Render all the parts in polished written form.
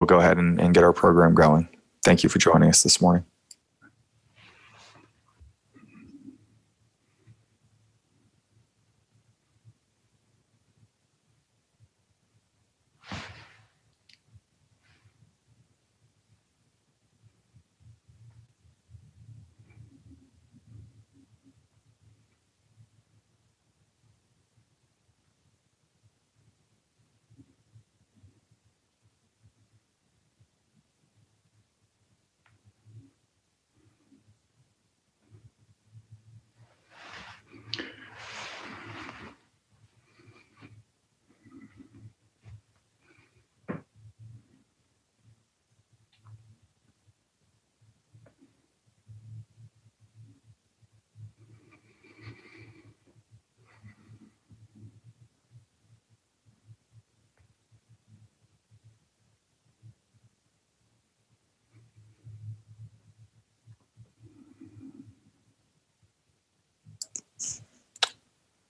go ahead and get our program going. Thank you for joining us this morning.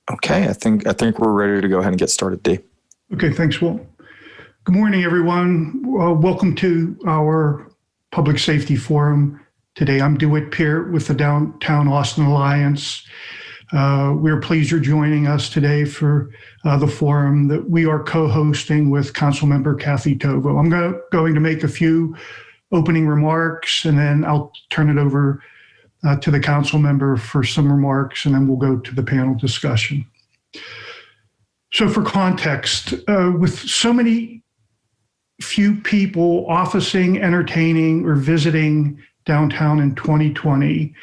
Okay, I think we're ready to go ahead and get started, Dee. Okay, thanks, Will. Good morning, everyone. Welcome to our Public Safety Forum. Today, I'm DeWitt Peart with the Downtown Austin Alliance. We're pleased you're joining us today for the forum that we are co-hosting with Councilmember Kathie Tovo. I'm going to make a few opening remarks, and then I'll turn it over to the council member for some remarks, and then we'll go to the panel discussion. So for context, with so many few people officing, entertaining, or visiting downtown in 2020,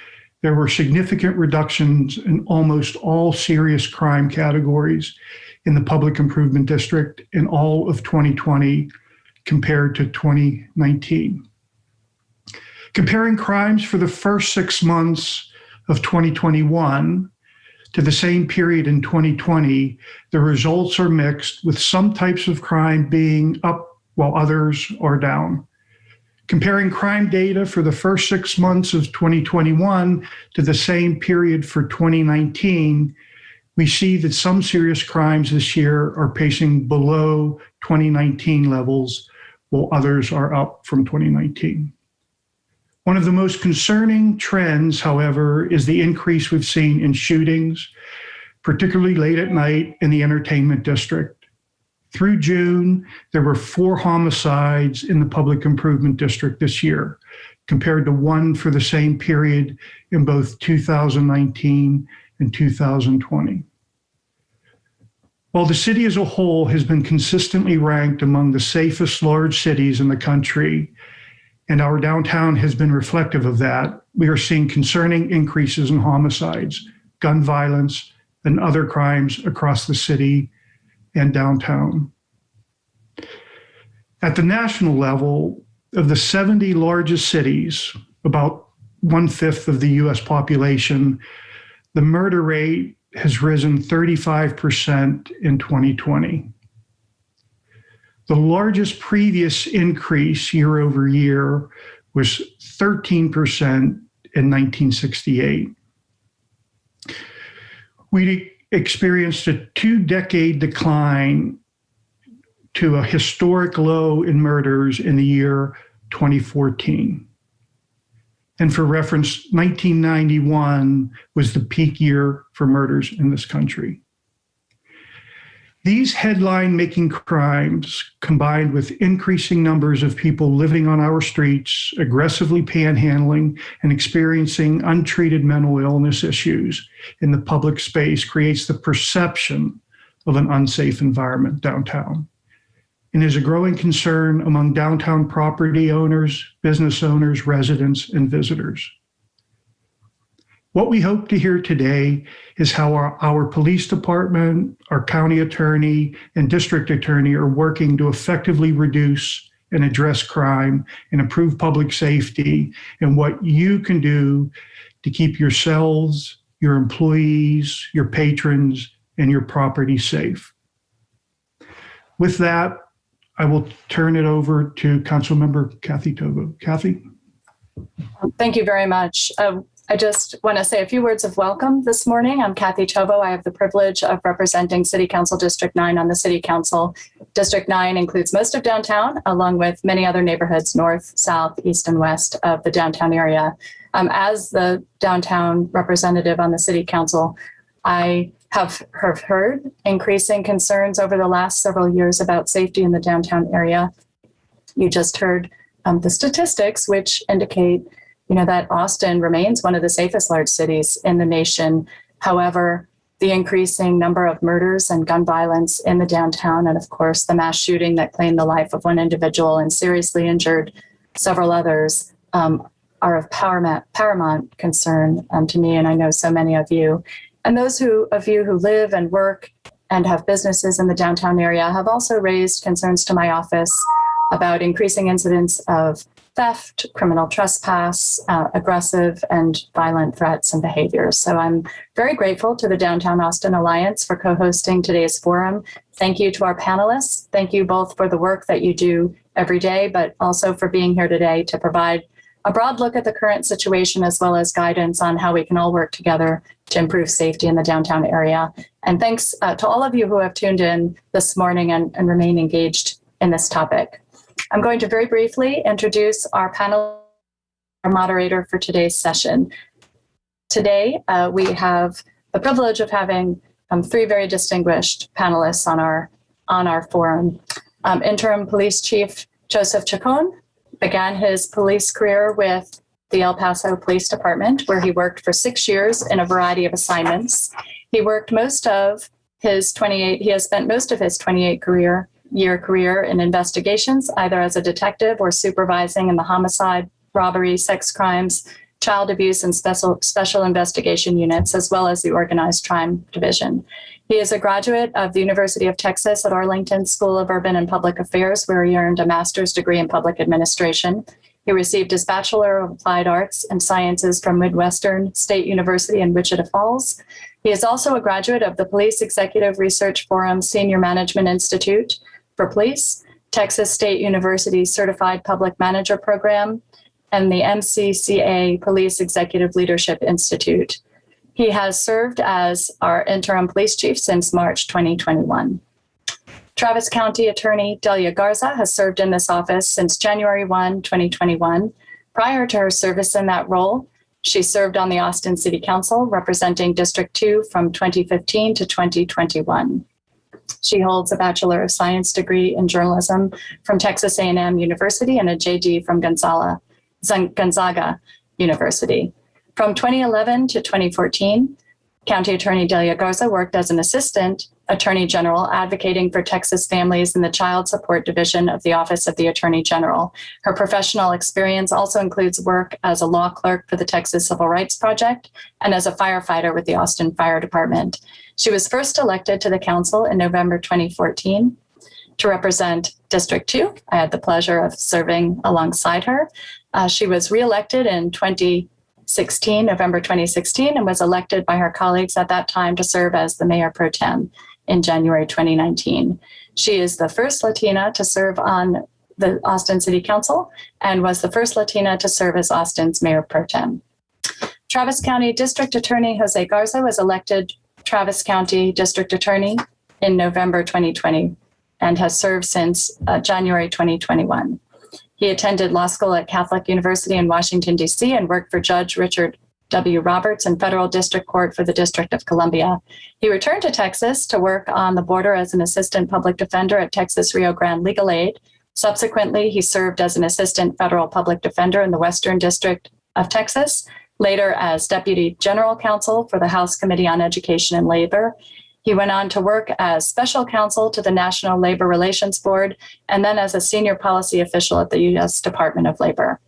there were significant reductions in almost all serious crime categories in the Public Improvement District in all of 2020 compared to 2019. Comparing crimes for the first 6 months of 2021 to the same period in 2020, the results are mixed, with some types of crime being up while others are down. Comparing crime data for the first 6 months of 2021 to the same period for 2019, we see that some serious crimes this year are pacing below 2019 levels, while others are up from 2019. One of the most concerning trends, however, is the increase we've seen in shootings, particularly late at night in the entertainment district. Through June, there were 4 homicides in the Public Improvement District this year, compared to 1 for the same period in both 2019 and 2020. While the city as a whole has been consistently ranked among the safest large cities in the country, and our downtown has been reflective of that, we are seeing concerning increases in homicides, gun violence, and other crimes across the city and downtown. At the national level, of the 70 largest cities, about 1/5 of the US population, the murder rate has risen 35% in 2020. The largest previous increase year over year was 13% in 1968. We experienced a 2-decade decline to a historic low in murders in the year 2014. And for reference, 1991 was the peak year for murders in this country. These headline-making crimes, combined with increasing numbers of people living on our streets, aggressively panhandling, and experiencing untreated mental illness issues in the public space, creates the perception of an unsafe environment downtown, and is a growing concern among downtown property owners, business owners, residents, and visitors. What we hope to hear today is how our police department, our county attorney, and district attorney are working to effectively reduce and address crime and improve public safety, and what you can do to keep yourselves, your employees, your patrons, and your property safe. With that, I will turn it over to Councilmember Kathie Tovo. Kathie? Thank you very much. I just want to say a few words of welcome this morning. I'm Kathie Tovo. I have the privilege of representing City Council District 9 on the City Council. District 9 includes most of downtown, along with many other neighborhoods north, south, east, and west of the downtown area. As the downtown representative on the City Council, I have heard increasing concerns over the last several years about safety in the downtown area. You just heard the statistics, which indicate that Austin remains one of the safest large cities in the nation. However, the increasing number of murders and gun violence in the downtown, and of course, the mass shooting that claimed the life of one individual and seriously injured several others, are of paramount concern to me, and I know so many of you. And those of you who live and work and have businesses in the downtown area have also raised concerns to my office about increasing incidents of theft, criminal trespass, aggressive and violent threats and behaviors. So I'm very grateful to the Downtown Austin Alliance for co-hosting today's forum. Thank you to our panelists. Thank you both for the work that you do every day, but also for being here today to provide a broad look at the current situation as well as guidance on how we can all work together to improve safety in the downtown area. And thanks to all of you who have tuned in this morning and remain engaged in this topic. I'm going to very briefly introduce our panel, our moderator for today's session. Today, we have the privilege of having three very distinguished panelists on our forum. Interim Police Chief Joseph Chacon began his police career with the El Paso Police Department, where he worked for 6 years in a variety of assignments. He has spent most of his 28-year career in investigations, either as a detective or supervising in the homicide, robbery, sex crimes, child abuse, and special investigation units, as well as the organized crime division. He is a graduate of the University of Texas at Arlington School of Urban and Public Affairs, where he earned a master's degree in public administration. He received his Bachelor of Applied Arts and Sciences from Midwestern State University in Wichita Falls. He is also a graduate of the Police Executive Research Forum Senior Management Institute for Police, Texas State University Certified Public Manager Program, and the MCCA Police Executive Leadership Institute. He has served as our interim police chief since March 2021. Travis County Attorney Delia Garza has served in this office since January 1, 2021. Prior to her service in that role, she served on the Austin City Council, representing District 2 from 2015 to 2021. She holds a Bachelor of Science degree in journalism from Texas A&M University and a JD from Gonzaga University. From 2011 to 2014, County Attorney Delia Garza worked as an assistant attorney general advocating for Texas families in the Child Support Division of the Office of the Attorney General. Her professional experience also includes work as a law clerk for the Texas Civil Rights Project and as a firefighter with the Austin Fire Department. She was first elected to the council in November 2014 to represent District 2. I had the pleasure of serving alongside her. She was reelected in November 2016, and was elected by her colleagues at that time to serve as the mayor pro tem in January 2019. She is the first Latina to serve on the Austin City Council and was the first Latina to serve as Austin's mayor pro tem. Travis County District Attorney Jose Garza was elected Travis County District Attorney in November 2020 and has served since January 2021. He attended law school at Catholic University in Washington, D.C., and worked for Judge Richard W. Roberts in Federal District Court for the District of Columbia. He returned to Texas to work on the border as an assistant public defender at Texas Rio Grande Legal Aid. Subsequently, he served as an assistant federal public defender in the Western District of Texas, later as deputy general counsel for the House Committee on Education and Labor. He went on to work as special counsel to the National Labor Relations Board, and then as a senior policy official at the U.S. Department of Labor.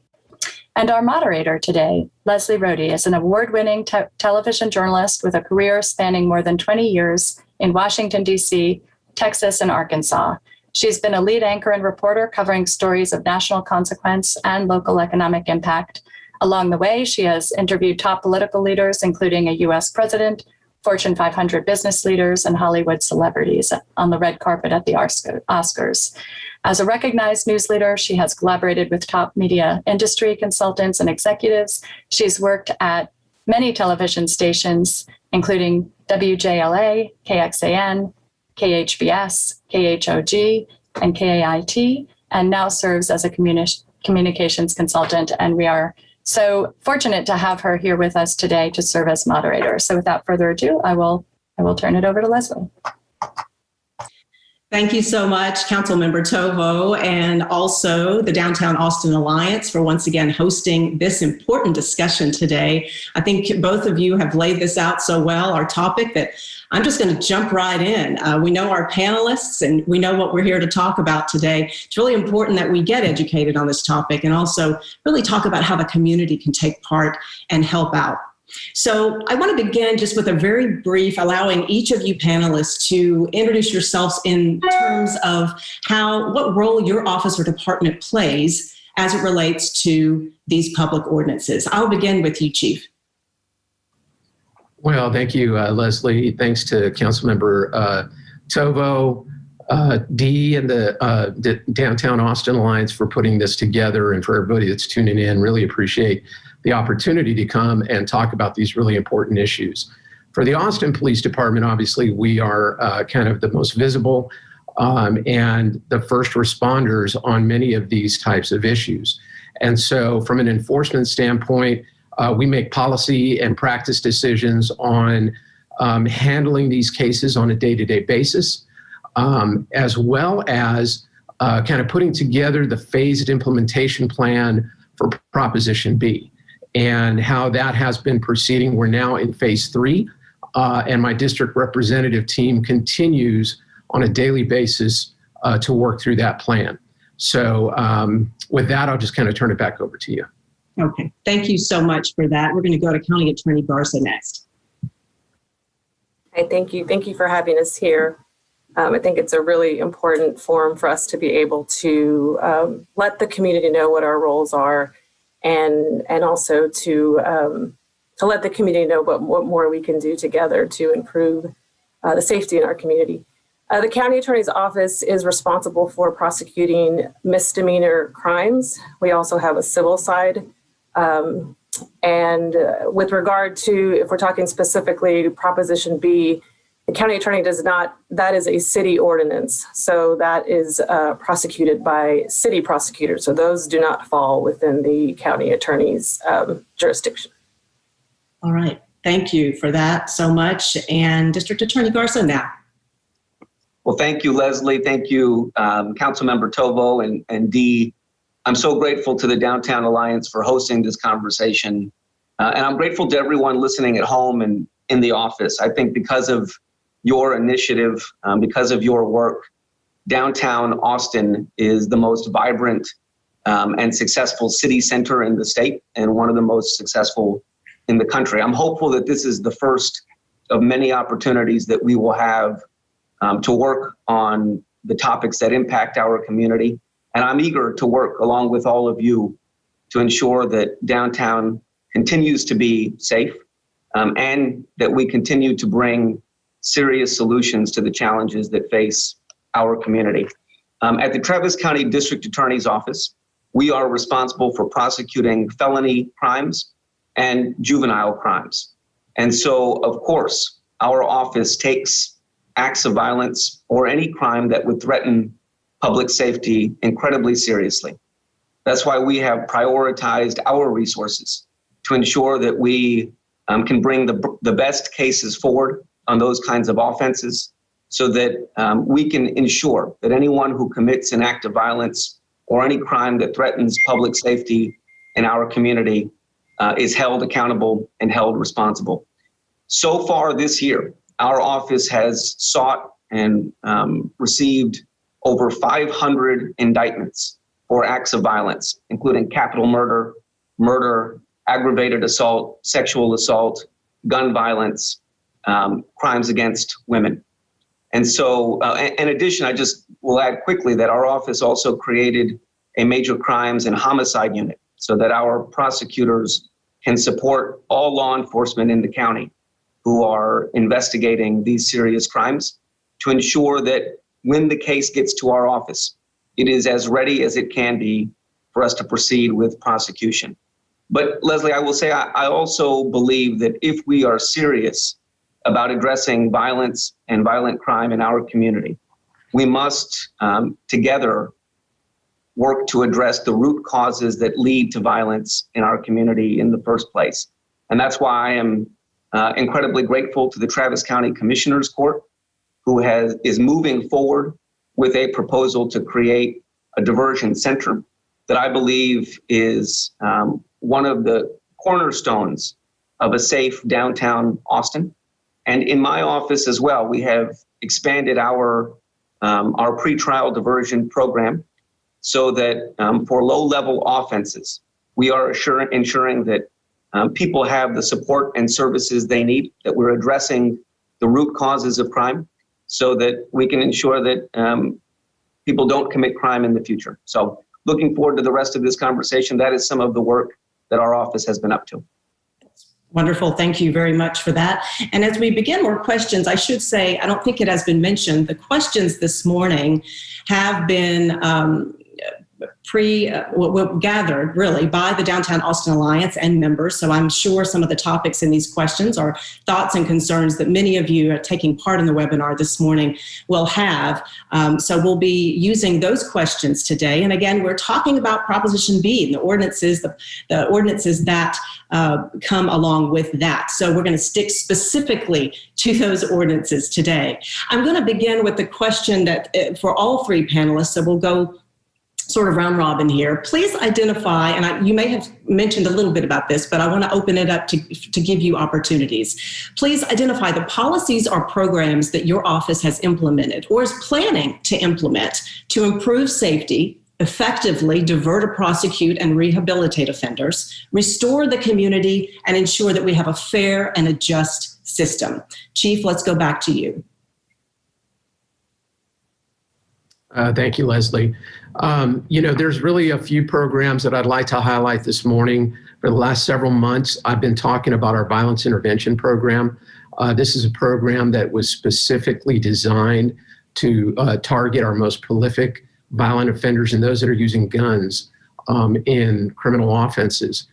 And our moderator today, Leslie Rohde, is an award-winning television journalist with a career spanning more than 20 years in Washington, D.C., Texas, and Arkansas. She's been a lead anchor and reporter covering stories of national consequence and local economic impact. Along the way, she has interviewed top political leaders, including a U.S. president, Fortune 500 business leaders, and Hollywood celebrities on the red carpet at the Oscars. As a recognized news leader, she has collaborated with top media industry consultants and executives. She's worked at many television stations, including WJLA, KXAN, KHBS, KHOG, and KAIT, and now serves as a communications consultant. And we are so fortunate to have her here with us today to serve as moderator. So without further ado, I will turn it over to Leslie. Thank you so much, Councilmember Tovo, and also the Downtown Austin Alliance for once again hosting this important discussion today. I think both of you have laid this out so well, our topic, that I'm just going to jump right in. We know our panelists and we know what we're here to talk about today. It's really important that we get educated on this topic and also really talk about how the community can take part and help out. So I want to begin just with a very brief, allowing each of you panelists to introduce yourselves in terms of what role your office or department plays as it relates to these public ordinances. I'll begin with you, Chief. Well, thank you, Leslie. Thanks to Councilmember Tovo, Dee, and the Downtown Austin Alliance for putting this together, and for everybody that's tuning in. Really appreciate the opportunity to come and talk about these really important issues. For the Austin Police Department, obviously, we are kind of the most visible and the first responders on many of these types of issues. And so from an enforcement standpoint, we make policy and practice decisions on handling these cases on a day-to-day basis, as well as kind of putting together the phased implementation plan for Proposition B and how that has been proceeding. We're now in phase 3, and my district representative team continues on a daily basis to work through that plan. So with that, I'll just kind of turn it back over to you. Okay, thank you so much for that. We're going to go to County Attorney Garza next. Hey, thank you. Thank you for having us here. I think it's a really important forum for us to be able to let the community know what our roles are, and also to let the community know what more we can do together to improve the safety in our community. The County Attorney's Office is responsible for prosecuting misdemeanor crimes. We also have a civil side. And with regard to, if we're talking specifically Proposition B, the county attorney does not, that is a city ordinance. So that is prosecuted by city prosecutors. So those do not fall within the county attorney's jurisdiction. All right. Thank you for that so much. And District Attorney Garza now. Well, thank you, Leslie. Thank you, Councilmember Tovo and Dee. I'm so grateful to the Downtown Alliance for hosting this conversation. And I'm grateful to everyone listening at home and in the office. I think because of your initiative, because of your work, downtown Austin is the most vibrant and successful city center in the state and one of the most successful in the country. I'm hopeful that this is the first of many opportunities that we will have to work on the topics that impact our community. And I'm eager to work along with all of you to ensure that downtown continues to be safe and that we continue to bring serious solutions to the challenges that face our community. At the Travis County District Attorney's Office, we are responsible for prosecuting felony crimes and juvenile crimes. And so, of course, our office takes acts of violence or any crime that would threaten public safety incredibly seriously. That's why we have prioritized our resources to ensure that we can bring the best cases forward on those kinds of offenses so that we can ensure that anyone who commits an act of violence or any crime that threatens public safety in our community is held accountable and held responsible. So far this year, our office has sought and received over 500 indictments for acts of violence, including capital murder, murder, aggravated assault, sexual assault, gun violence, crimes against women. And so, in addition, I just will add quickly that our office also created a major crimes and homicide unit so that our prosecutors can support all law enforcement in the county who are investigating these serious crimes to ensure that when the case gets to our office, it is as ready as it can be for us to proceed with prosecution. But Leslie, I will say, I also believe that if we are serious about addressing violence and violent crime in our community, we must together work to address the root causes that lead to violence in our community in the first place. And that's why I am incredibly grateful to the Travis County Commissioners Court, who is moving forward with a proposal to create a diversion center that I believe is one of the cornerstones of a safe downtown Austin. And in my office as well, we have expanded our pretrial diversion program so that for low-level offenses, we are ensuring that people have the support and services they need, that we're addressing the root causes of crime so that we can ensure that people don't commit crime in the future. So looking forward to the rest of this conversation. That is some of the work that our office has been up to. Wonderful. Thank you very much for that. And as we begin more questions, I should say, I don't think it has been mentioned, the questions this morning have been gathered really by the Downtown Austin Alliance and members. So I'm sure some of the topics in these questions are thoughts and concerns that many of you are taking part in the webinar this morning will have. So we'll be using those questions today. And again, we're talking about Proposition B and the ordinances that come along with that. So we're going to stick specifically to those ordinances today. I'm going to begin with the question that for all three panelists, so we'll go sort of round robin here. Please identify, and you may have mentioned a little bit about this, but I want to open it up to give you opportunities. Please identify the policies or programs that your office has implemented or is planning to implement to improve safety, effectively divert or prosecute and rehabilitate offenders, restore the community, and ensure that we have a fair and a just system. Chief, let's go back to you. Thank you, Leslie. There's really a few programs that I'd like to highlight this morning. For the last several months, I've been talking about our violence intervention program. This is a program that was specifically designed to target our most prolific violent offenders and those that are using guns in criminal offenses.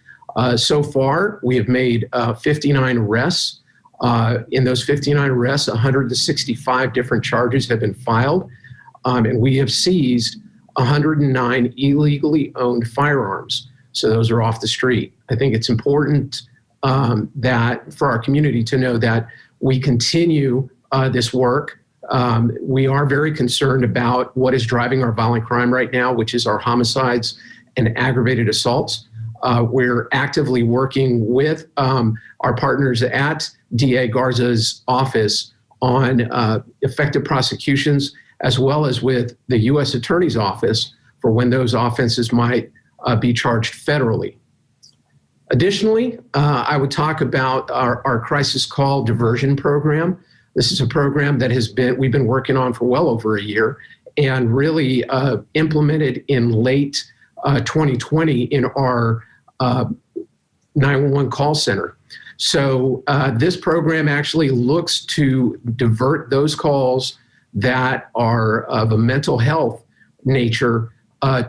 So far, we have made 59 arrests. In those 59 arrests, 165 different charges have been filed. And we have seized 109 illegally owned firearms. So those are off the street. I think it's important that for our community to know that we continue this work. We are very concerned about what is driving our violent crime right now, which is our homicides and aggravated assaults. We're actively working with our partners at DA Garza's office on effective prosecutions, as well as with the U.S. Attorney's Office for when those offenses might be charged federally. Additionally, I would talk about our crisis call diversion program. This is a program that we've been working on for well over a year and really implemented in late 2020 in our 911 call center. So this program actually looks to divert those calls that are of a mental health nature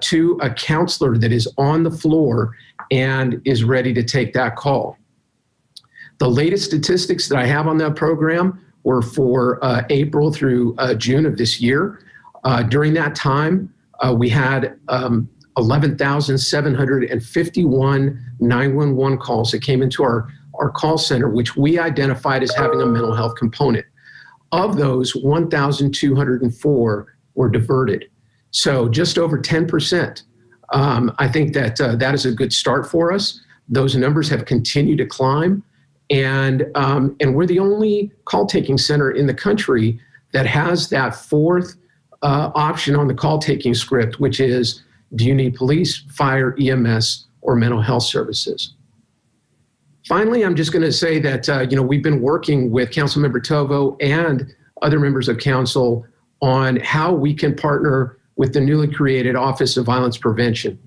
to a counselor that is on the floor and is ready to take that call. The latest statistics that I have on that program were for April through June of this year. During that time, we had 11,751 911 calls that came into our call center, which we identified as having a mental health component. Of those, 1,204 were diverted. So just over 10%. I think that that is a good start for us. Those numbers have continued to climb. And we're the only call-taking center in the country that has that fourth option on the call-taking script, which is, do you need police, fire, EMS, or mental health services? Finally, I'm just going to say that we've been working with Councilmember Tovo and other members of council on how we can partner with the newly created Office of Violence Prevention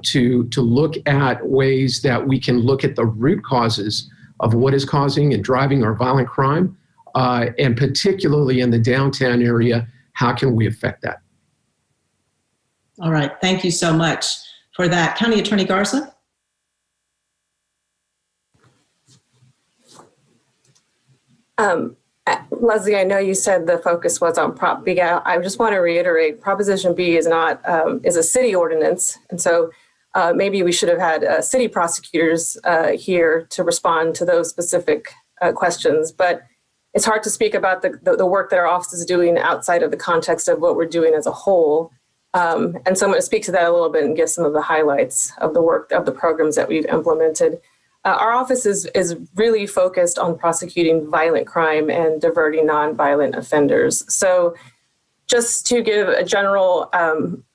to look at ways that we can look at the root causes of what is causing and driving our violent crime, and particularly in the downtown area, how can we affect that? All right, thank you so much for that. County Attorney Garza? Leslie, I know you said the focus was on Prop B. I just want to reiterate, Proposition B is not is a city ordinance, and so maybe we should have had city prosecutors here to respond to those specific questions. But it's hard to speak about the work that our office is doing outside of the context of what we're doing as a whole. And so I'm going to speak to that a little bit and give some of the highlights of the work of the programs that we've implemented. Our office is really focused on prosecuting violent crime and diverting nonviolent offenders. So just to give a general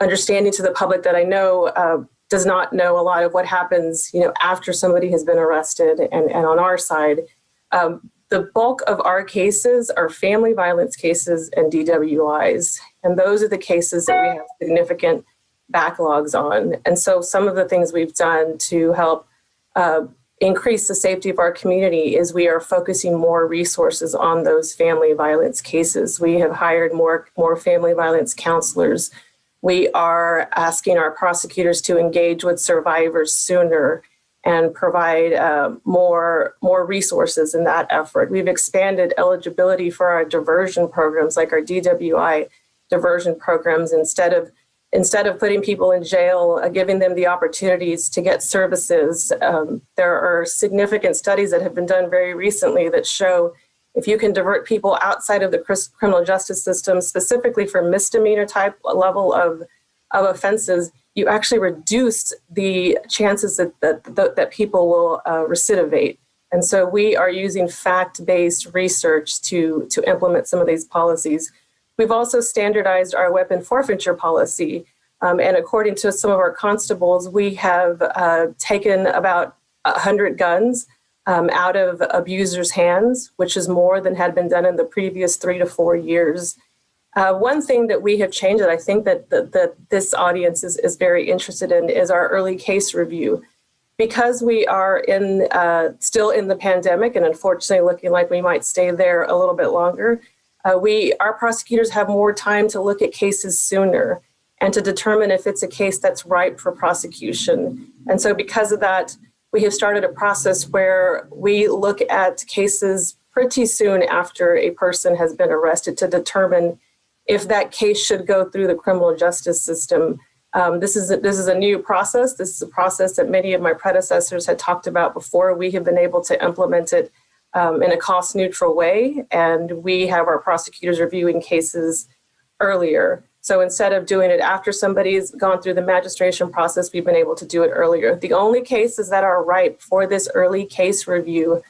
understanding to the public that I know does not know a lot of what happens, after somebody has been arrested, and on our side, the bulk of our cases are family violence cases and DWIs. And those are the cases that we have significant backlogs on. And so some of the things we've done to help increase the safety of our community is we are focusing more resources on those family violence cases. We have hired more family violence counselors. We are asking our prosecutors to engage with survivors sooner and provide more resources in that effort. We've expanded eligibility for our diversion programs, like our DWI diversion programs. Instead of putting people in jail, giving them the opportunities to get services. There are significant studies that have been done very recently that show if you can divert people outside of the criminal justice system, specifically for misdemeanor type level of offenses, you actually reduce the chances that people will recidivate. And so we are using fact-based research to implement some of these policies. We've also standardized our weapon forfeiture policy. And according to some of our constables, we have taken about 100 guns out of abusers' hands, which is more than had been done in the previous 3 to 4 years. One thing that we have changed that I think that this audience is very interested in is our early case review. Because we are still in the pandemic and unfortunately looking like we might stay there a little bit longer, our prosecutors have more time to look at cases sooner and to determine if it's a case that's ripe for prosecution. And so because of that, we have started a process where we look at cases pretty soon after a person has been arrested to determine if that case should go through the criminal justice system. This is a new process. This is a process that many of my predecessors had talked about before. We have been able to implement it in a cost-neutral way, and we have our prosecutors reviewing cases earlier. So instead of doing it after somebody's gone through the magistration process, we've been able to do it earlier. The only cases that are ripe for this early case review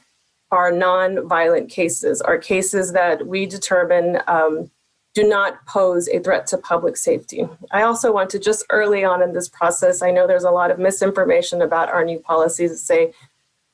are non-violent cases, are cases that we determine do not pose a threat to public safety. I also want to just early on in this process, I know there's a lot of misinformation about our new policies that say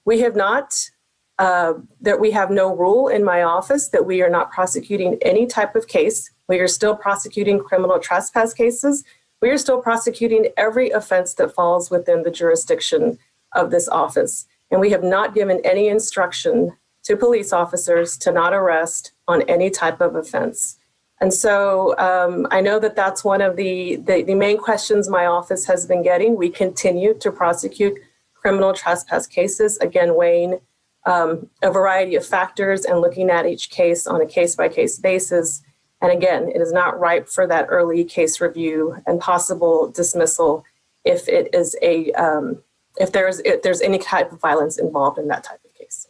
we have not, that we have no rule in my office that we are not prosecuting any type of case. We are still prosecuting criminal trespass cases. We are still prosecuting every offense that falls within the jurisdiction of this office. And we have not given any instruction to police officers to not arrest on any type of offense. And so I know that that's one of the main questions my office has been getting. We continue to prosecute criminal trespass cases, again, weighing a variety of factors and looking at each case on a case-by-case basis. And again, it is not ripe for that early case review and possible dismissal if it is if there's any type of violence involved in that type of case.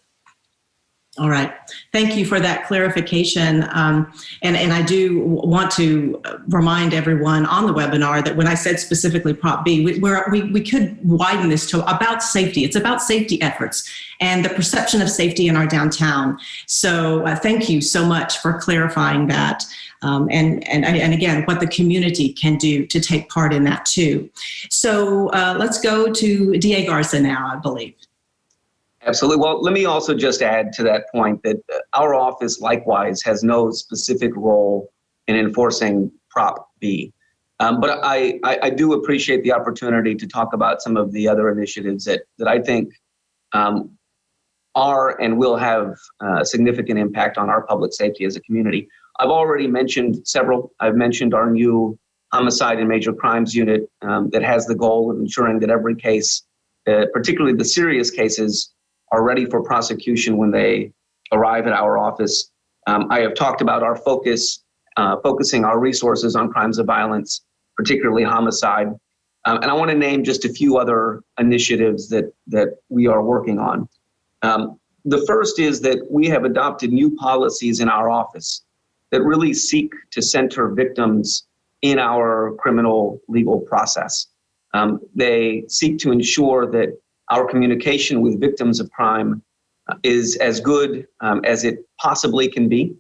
All right. Thank you for that clarification. And I do want to remind everyone on the webinar that when I said specifically Prop B, we could widen this to about safety. It's about safety efforts and the perception of safety in our downtown. So thank you so much for clarifying that. And again, what the community can do to take part in that too. So let's go to DA Garza now, I believe. Absolutely. Well, let me also just add to that point that our office likewise has no specific role in enforcing Prop B. But I do appreciate the opportunity to talk about some of the other initiatives that I think are and will have significant impact on our public safety as a community. I've already mentioned several. I've mentioned our new homicide and major crimes unit that has the goal of ensuring that every case, particularly the serious cases, are ready for prosecution when they arrive at our office. I have talked about our focusing our resources on crimes of violence, particularly homicide. And I want to name just a few other initiatives that we are working on. The first is that we have adopted new policies in our office that really seek to center victims in our criminal legal process. They seek to ensure that our communication with victims of crime is as good as it possibly can be,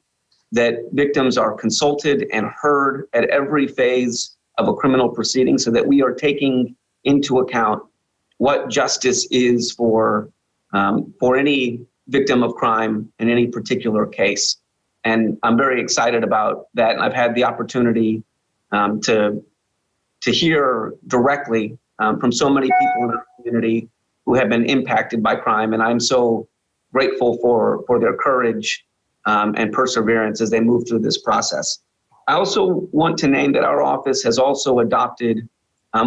that victims are consulted and heard at every phase of a criminal proceeding so that we are taking into account what justice is for any victim of crime in any particular case. And I'm very excited about that. And I've had the opportunity to hear directly from so many people in our community who have been impacted by crime. And I'm so grateful for their courage and perseverance as they move through this process. I also want to name that our office has also adopted,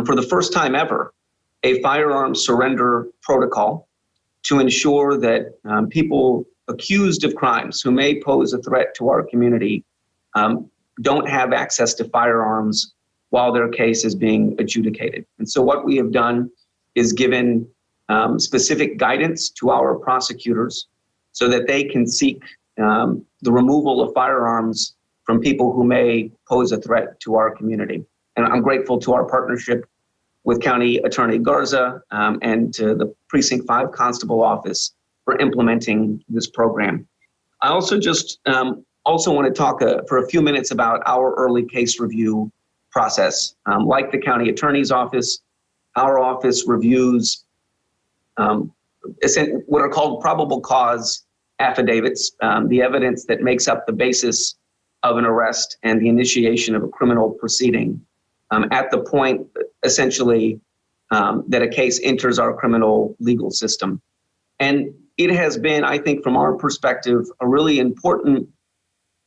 for the first time ever, a firearm surrender protocol to ensure that people accused of crimes who may pose a threat to our community don't have access to firearms while their case is being adjudicated. And so what we have done is given specific guidance to our prosecutors so that they can seek the removal of firearms from people who may pose a threat to our community. And I'm grateful to our partnership with County Attorney Garza and to the Precinct 5 Constable Office for implementing this program. I also want to talk for a few minutes about our early case review process. Like the County Attorney's Office, our office reviews what are called probable cause affidavits, the evidence that makes up the basis of an arrest and the initiation of a criminal proceeding at the point, essentially, that a case enters our criminal legal system. And it has been, I think, from our perspective, a really important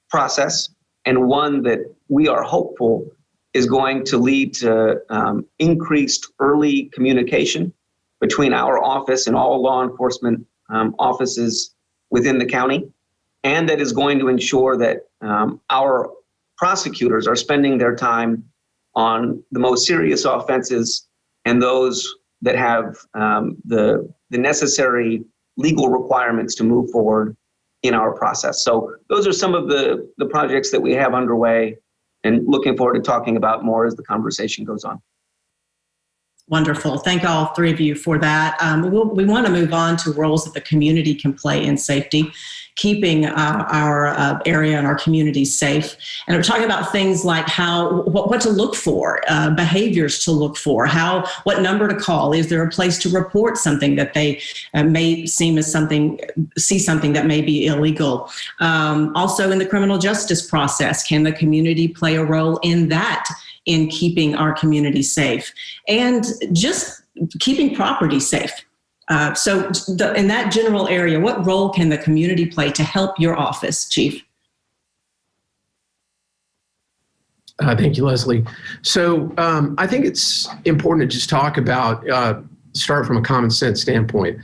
process and one that we are hopeful is going to lead to increased early communication between our office and all law enforcement offices within the county, and that is going to ensure that our prosecutors are spending their time on the most serious offenses and those that have the necessary legal requirements to move forward in our process. So those are some of the projects that we have underway, and looking forward to talking about more as the conversation goes on. Wonderful. Thank all three of you for that. We want to move on to roles that the community can play in safety, keeping our area and our community safe. And we're talking about things like what to look for, behaviors to look for, what number to call. Is there a place to report something that they may see something that may be illegal? Also in the criminal justice process, can the community play a role in that, in keeping our community safe and just keeping property safe? So in that general area, what role can the community play to help your office, Chief? Thank you, Leslie. So I think it's important to just talk about, start from a common sense standpoint.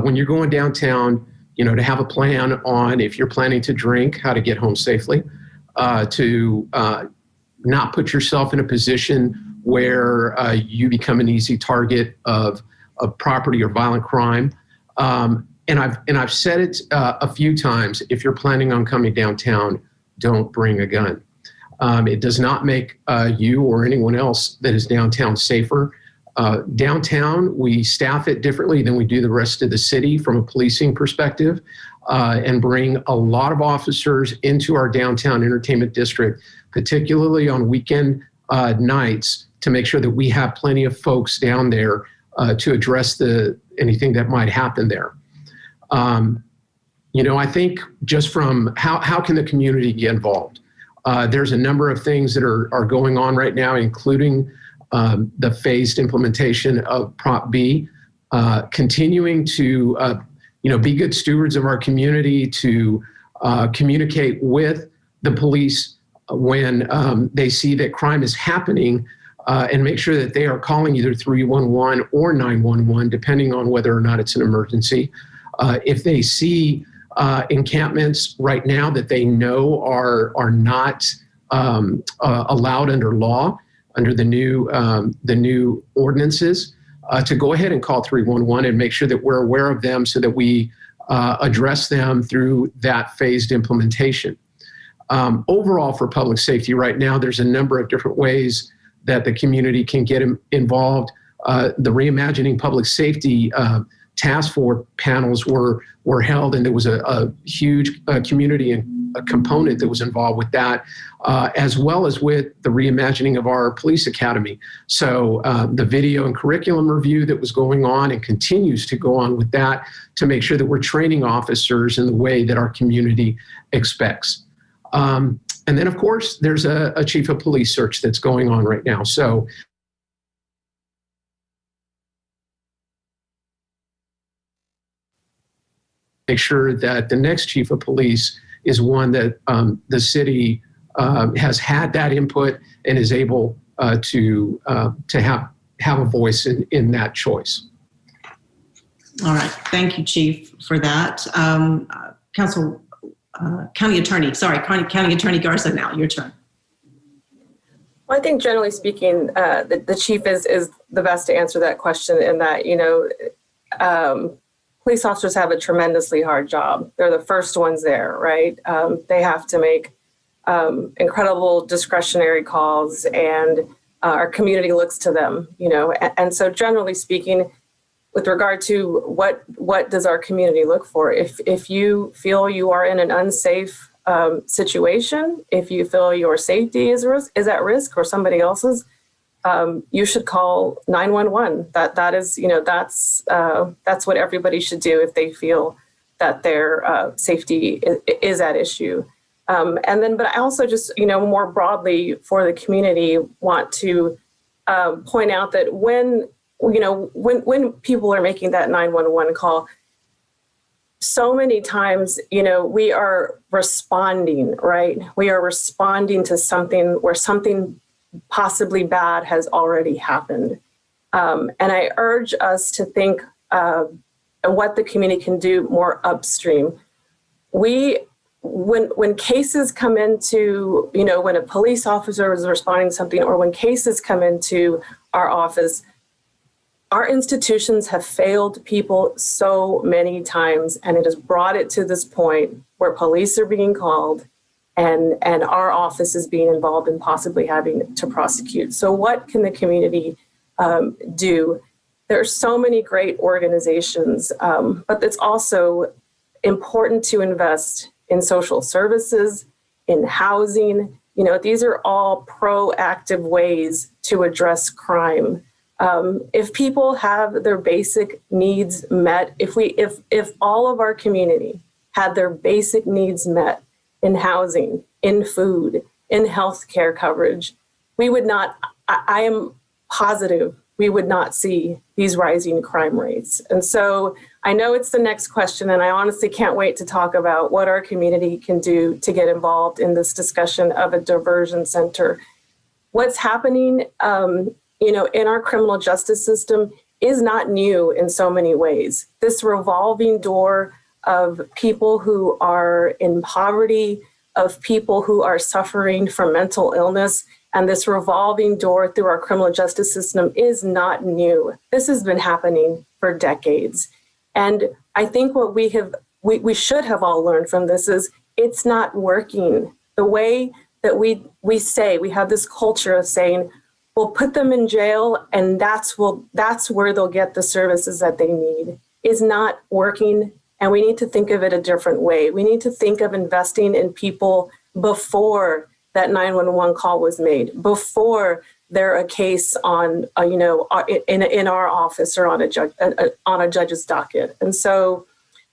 When you're going downtown, to have a plan on, if you're planning to drink, how to get home safely, to not put yourself in a position where you become an easy target of property or violent crime. And I've said it a few times, if you're planning on coming downtown, don't bring a gun. It does not make you or anyone else that is downtown safer. Downtown, we staff it differently than we do the rest of the city from a policing perspective, and bring a lot of officers into our downtown entertainment district, particularly on weekend nights, to make sure that we have plenty of folks down there to address anything that might happen there. I think just from how can the community get involved? There's a number of things that are going on right now, including the phased implementation of Prop B, continuing to be good stewards of our community, to communicate with the police when they see that crime is happening, and make sure that they are calling either 311 or 911, depending on whether or not it's an emergency. If they see encampments right now that they know are not allowed under law, under the new ordinances, to go ahead and call 311 and make sure that we're aware of them so that we address them through that phased implementation. Overall, for public safety right now, there's a number of different ways that the community can get involved. The Reimagining Public Safety task force panels were held, and there was a huge community and a component that was involved with that, as well as with the reimagining of our police academy. So the video and curriculum review that was going on and continues to go on with that to make sure that we're training officers in the way that our community expects. And then, of course, there's a chief of police search that's going on right now. So make sure that the next chief of police is one that the city has had that input and is able to have a voice in that choice. All right. Thank you, Chief, for that. County Attorney Garza, now your turn. Well, I think generally speaking, the chief is the best to answer that question, in that, police officers have a tremendously hard job. They're the first ones there, right? They have to make incredible discretionary calls, and our community looks to them, and so generally speaking, with regard to what does our community look for? If you feel you are in an unsafe situation, if you feel your safety is at risk or somebody else's, you should call 911. That is, that's what everybody should do if they feel that their safety is at issue. But I also just, more broadly for the community, want to point out that when people are making that 911 call, so many times, we are responding, right? We are responding to something where something possibly bad has already happened. And I urge us to think what the community can do more upstream. When cases come into, when a police officer is responding to something, or when cases come into our office, our institutions have failed people so many times, and it has brought it to this point where police are being called and our office is being involved in possibly having to prosecute. So what can the community do? There are so many great organizations, but it's also important to invest in social services, in housing. These are all proactive ways to address crime. If people have their basic needs met, if all of our community had their basic needs met in housing, in food, in healthcare coverage, we would not, I am positive we would not see these rising crime rates. And so I know it's the next question, and I honestly can't wait to talk about what our community can do to get involved in this discussion of a diversion center. What's happening in our criminal justice system is not new in so many ways. This revolving door of people who are in poverty, of people who are suffering from mental illness, and this revolving door through our criminal justice system is not new. This has been happening for decades. And I think what we should have all learned from this is it's not working. The way that we say, we have this culture of saying, we'll put them in jail and that's where they'll get the services that they need, is not working. And we need to think of it a different way. We need to think of investing in people before that 911 call was made, before they're a case on, in our office or on a judge's docket. And so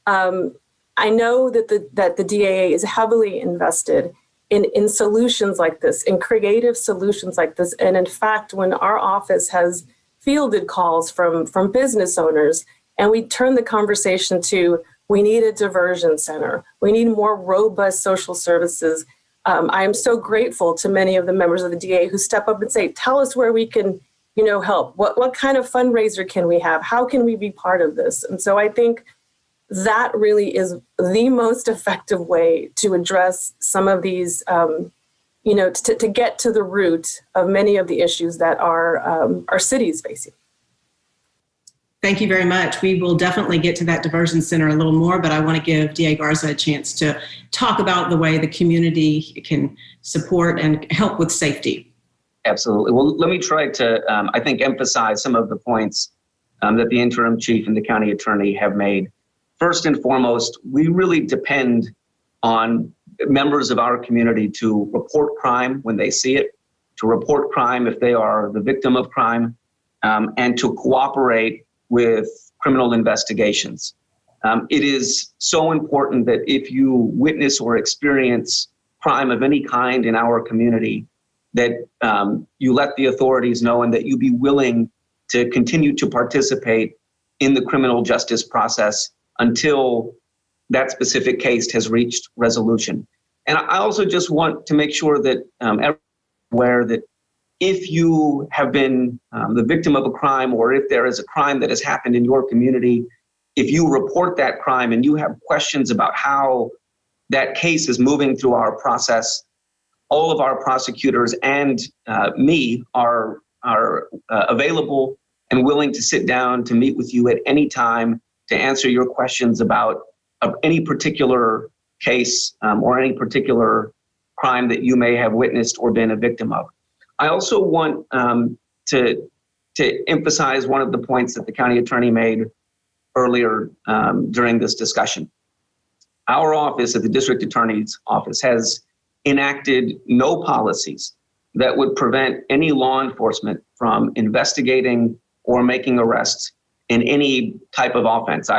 I know that the DAA is heavily invested in solutions like this, in creative solutions like this. And in fact, when our office has fielded calls from business owners, and we turn the conversation to, we need a diversion center, we need more robust social services. I am so grateful to many of the members of the DA who step up and say, tell us where we can, help. What kind of fundraiser can we have? How can we be part of this? And so I think that really is the most effective way to address some of these, to get to the root of many of the issues that our city is facing. Thank you very much. We will definitely get to that diversion center a little more, but I want to give DA Garza a chance to talk about the way the community can support and help with safety. Absolutely. Well, let me try to, I think, emphasize some of the points that the interim chief and the county attorney have made. First and foremost, we really depend on members of our community to report crime when they see it, to report crime if they are the victim of crime, and to cooperate with criminal investigations. It is so important that if you witness or experience crime of any kind in our community, that you let the authorities know and that you be willing to continue to participate in the criminal justice process until that specific case has reached resolution. And I also just want to make sure that everyone's aware that if you have been the victim of a crime, or if there is a crime that has happened in your community, if you report that crime and you have questions about how that case is moving through our process, all of our prosecutors and me are available and willing to sit down to meet with you at any time to answer your questions about any particular case or any particular crime that you may have witnessed or been a victim of. I also want to emphasize one of the points that the county attorney made earlier during this discussion. Our office at the district attorney's office has enacted no policies that would prevent any law enforcement from investigating or making arrests in any type of offense.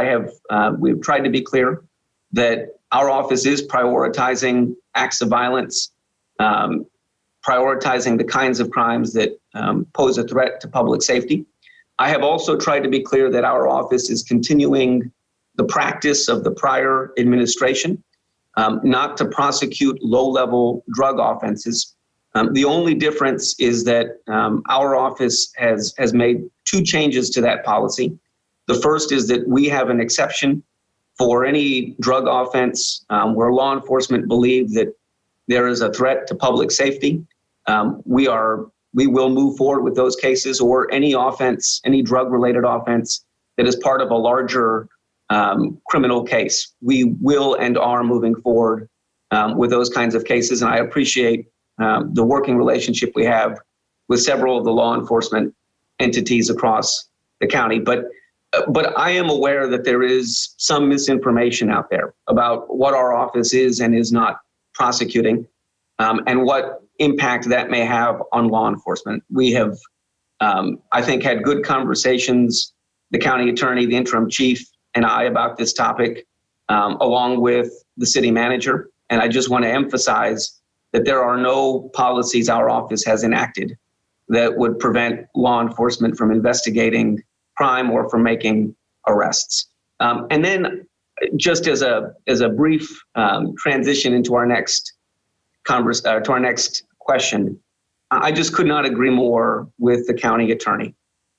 We've tried to be clear that our office is prioritizing acts of violence, prioritizing the kinds of crimes that pose a threat to public safety. I have also tried to be clear that our office is continuing the practice of the prior administration, not to prosecute low-level drug offenses. The only difference is that our office has made two changes to that policy. The first is that we have an exception for any drug offense where law enforcement believe that there is a threat to public safety. We will move forward with those cases, or any offense, any drug-related offense that is part of a larger criminal case. We will and are moving forward with those kinds of cases, and I appreciate the working relationship we have with several of the law enforcement entities across the county. But I am aware that there is some misinformation out there about what our office is and is not prosecuting, and what impact that may have on law enforcement. We have, I think, had good conversations, the county attorney, the interim chief, and I, about this topic, along with the city manager. And I just want to emphasize that there are no policies our office has enacted that would prevent law enforcement from investigating crime or from making arrests. And then, just as a brief transition into our next question, I just could not agree more with the county attorney.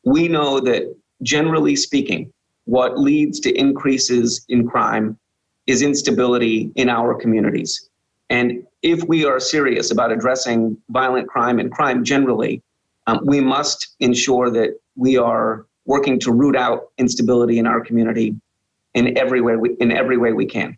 We know that, generally speaking, what leads to increases in crime is instability in our communities. And if we are serious about addressing violent crime and crime generally, we must ensure that we are working to root out instability in our community in every way we can.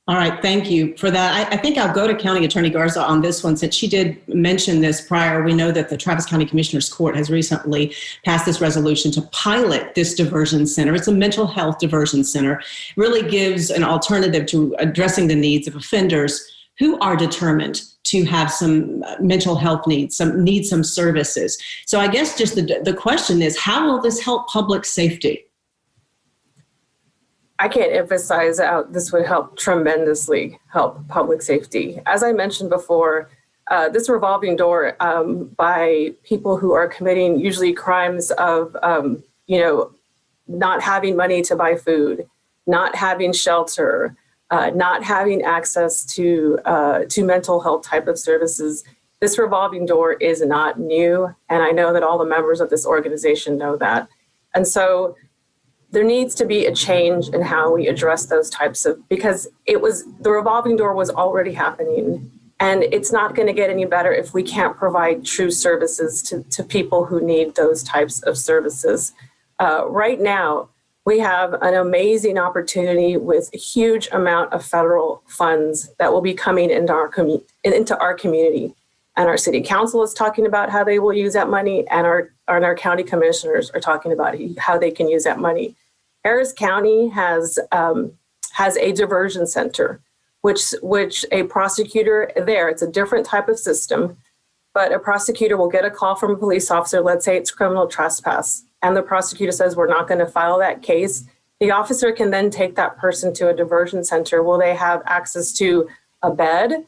All right, thank you for that. I think I'll go to County Attorney Garza on this one, since she did mention this prior. We know that the Travis County Commissioner's Court has recently passed this resolution to pilot this diversion center. It's a mental health diversion center. It really gives an alternative to addressing the needs of offenders who are determined to have some mental health needs, some services. So I guess just the question is, how will this help public safety? I can't emphasize how this would tremendously help public safety. As I mentioned before, this revolving door by people who are committing usually crimes of, not having money to buy food, not having shelter, not having access to mental health type of services. This revolving door is not new, and I know that all the members of this organization know that. And so there needs to be a change in how we address those types of, because the revolving door was already happening, and it's not going to get any better if we can't provide true services to people who need those types of services. Right now, we have an amazing opportunity with a huge amount of federal funds that will be coming into our community. And our city council is talking about how they will use that money, and our county commissioners are talking about how they can use that money. Harris County has a diversion center, which a prosecutor there, it's a different type of system, but a prosecutor will get a call from a police officer, let's say it's criminal trespass, and the prosecutor says, we're not going to file that case. The officer can then take that person to a diversion center where they have access to a bed,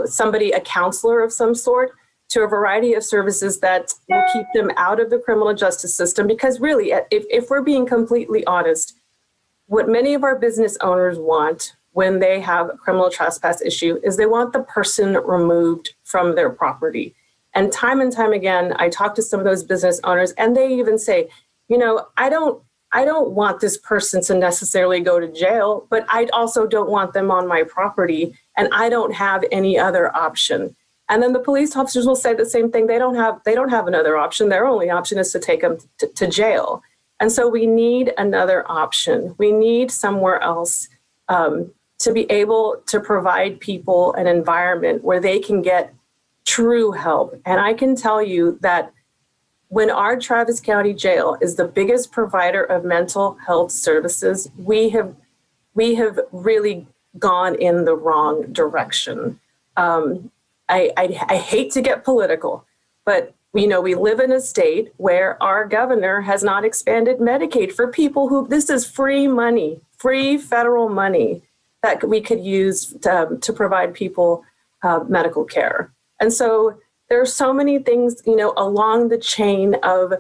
somebody, a counselor of some sort, to a variety of services that will keep them out of the criminal justice system. Because really, if we're being completely honest, what many of our business owners want when they have a criminal trespass issue is they want the person removed from their property. And time again, I talk to some of those business owners, and they even say, I don't want this person to necessarily go to jail, but I also don't want them on my property, and I don't have any other option. And then the police officers will say the same thing. They don't have another option. Their only option is to take them to jail. And so we need another option. We need somewhere else to be able to provide people an environment where they can get true help. And I can tell you that when our Travis County Jail is the biggest provider of mental health services, we have really gone in the wrong direction. I hate to get political, but we live in a state where our governor has not expanded Medicaid for people who, this is free money, free federal money that we could use to provide people medical care. And so there are so many things, along the chain of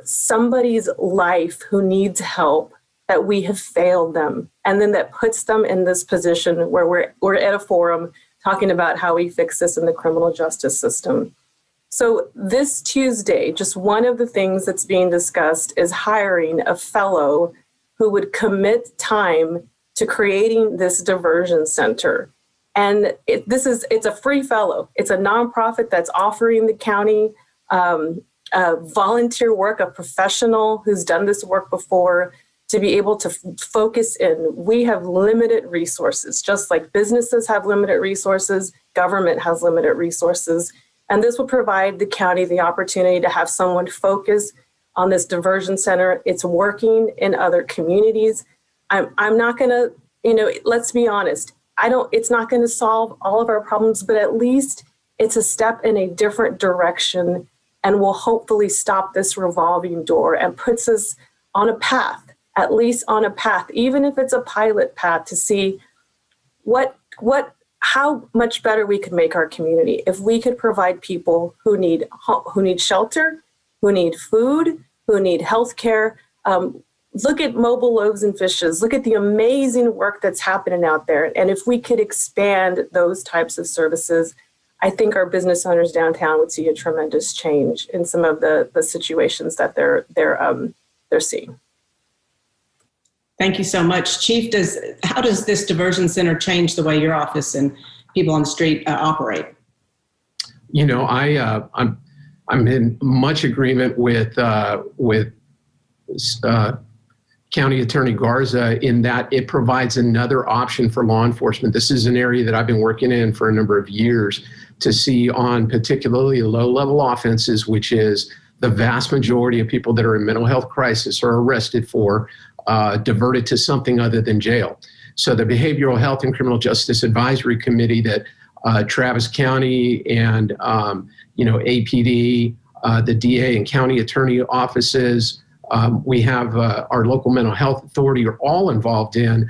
somebody's life who needs help that we have failed them. And then that puts them in this position where we're at a forum talking about how we fix this in the criminal justice system. So this Tuesday, just one of the things that's being discussed is hiring a fellow who would commit time to creating this diversion center. And it's a free fellow. It's a nonprofit that's offering the county volunteer work, a professional who's done this work before, to be able to focus in. We have limited resources, just like businesses have limited resources, government has limited resources. And this will provide the county the opportunity to have someone focus on this diversion center. It's working in other communities. I'm not gonna, let's be honest, it's not gonna solve all of our problems, but at least it's a step in a different direction and will hopefully stop this revolving door and puts us on a path, at least on a path, even if it's a pilot path, to see how much better we could make our community if we could provide people who need shelter, who need food, who need healthcare. Look at Mobile Loaves and Fishes. Look at the amazing work that's happening out there. And if we could expand those types of services, I think our business owners downtown would see a tremendous change in some of the situations that they're seeing. Thank you so much. Chief, how does this diversion center change the way your office and people on the street operate? I'm in much agreement with County Attorney Garza in that it provides another option for law enforcement. This is an area that I've been working in for a number of years to see on particularly low-level offenses, which is the vast majority of people that are in mental health crisis are arrested for, diverted to something other than jail. So the Behavioral Health and Criminal Justice Advisory Committee that Travis County and APD, the DA and county attorney offices, we have our local mental health authority are all involved in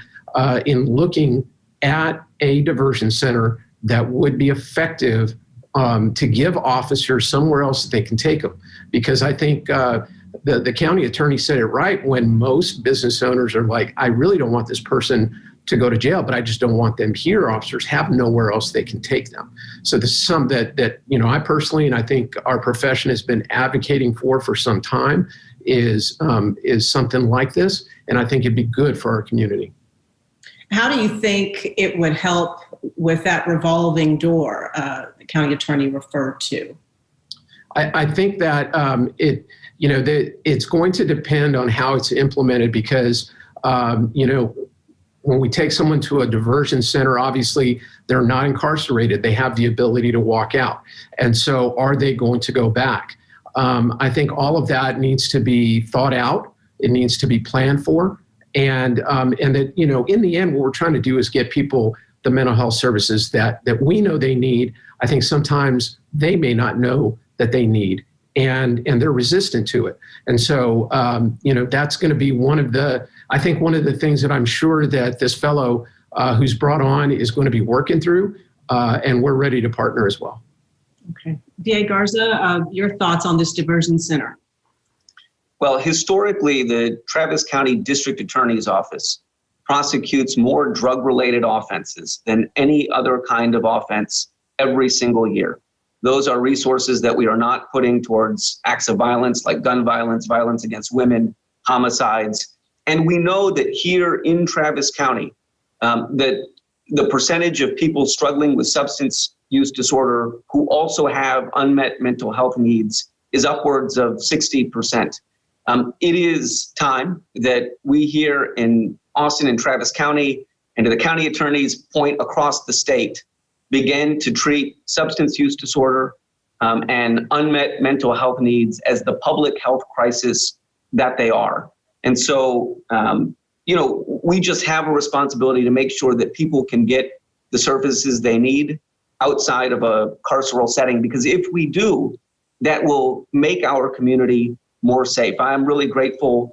looking at a diversion center that would be effective to give officers somewhere else that they can take them. Because I think the county attorney said it right when most business owners are like, I really don't want this person to go to jail, but I just don't want them here. Officers have nowhere else they can take them. So this is something that I personally, and I think our profession has been advocating for some time, is something like this, and I think it'd be good for our community. How do you think it would help with that revolving door the county attorney referred to? I think that it's going to depend on how it's implemented because, when we take someone to a diversion center, obviously they're not incarcerated. They have the ability to walk out. And so are they going to go back? I think all of that needs to be thought out. It needs to be planned for. And that, in the end, what we're trying to do is get people the mental health services that we know they need. I think sometimes they may not know that they need, and they're resistant to it. And so, that's going to be one of the things that I'm sure that this fellow who's brought on is going to be working through, and we're ready to partner as well. Okay. DA Garza, your thoughts on this diversion center? Well, historically, the Travis County District Attorney's Office prosecutes more drug-related offenses than any other kind of offense every single year. Those are resources that we are not putting towards acts of violence like gun violence, violence against women, homicides. And we know that here in Travis County, that the percentage of people struggling with substance use disorder who also have unmet mental health needs is upwards of 60%. It is time that we here in Austin and Travis County, and to the county attorney's point across the state, begin to treat substance use disorder and unmet mental health needs as the public health crisis that they are. And so, we just have a responsibility to make sure that people can get the services they need outside of a carceral setting, because if we do, that will make our community more safe. I'm really grateful,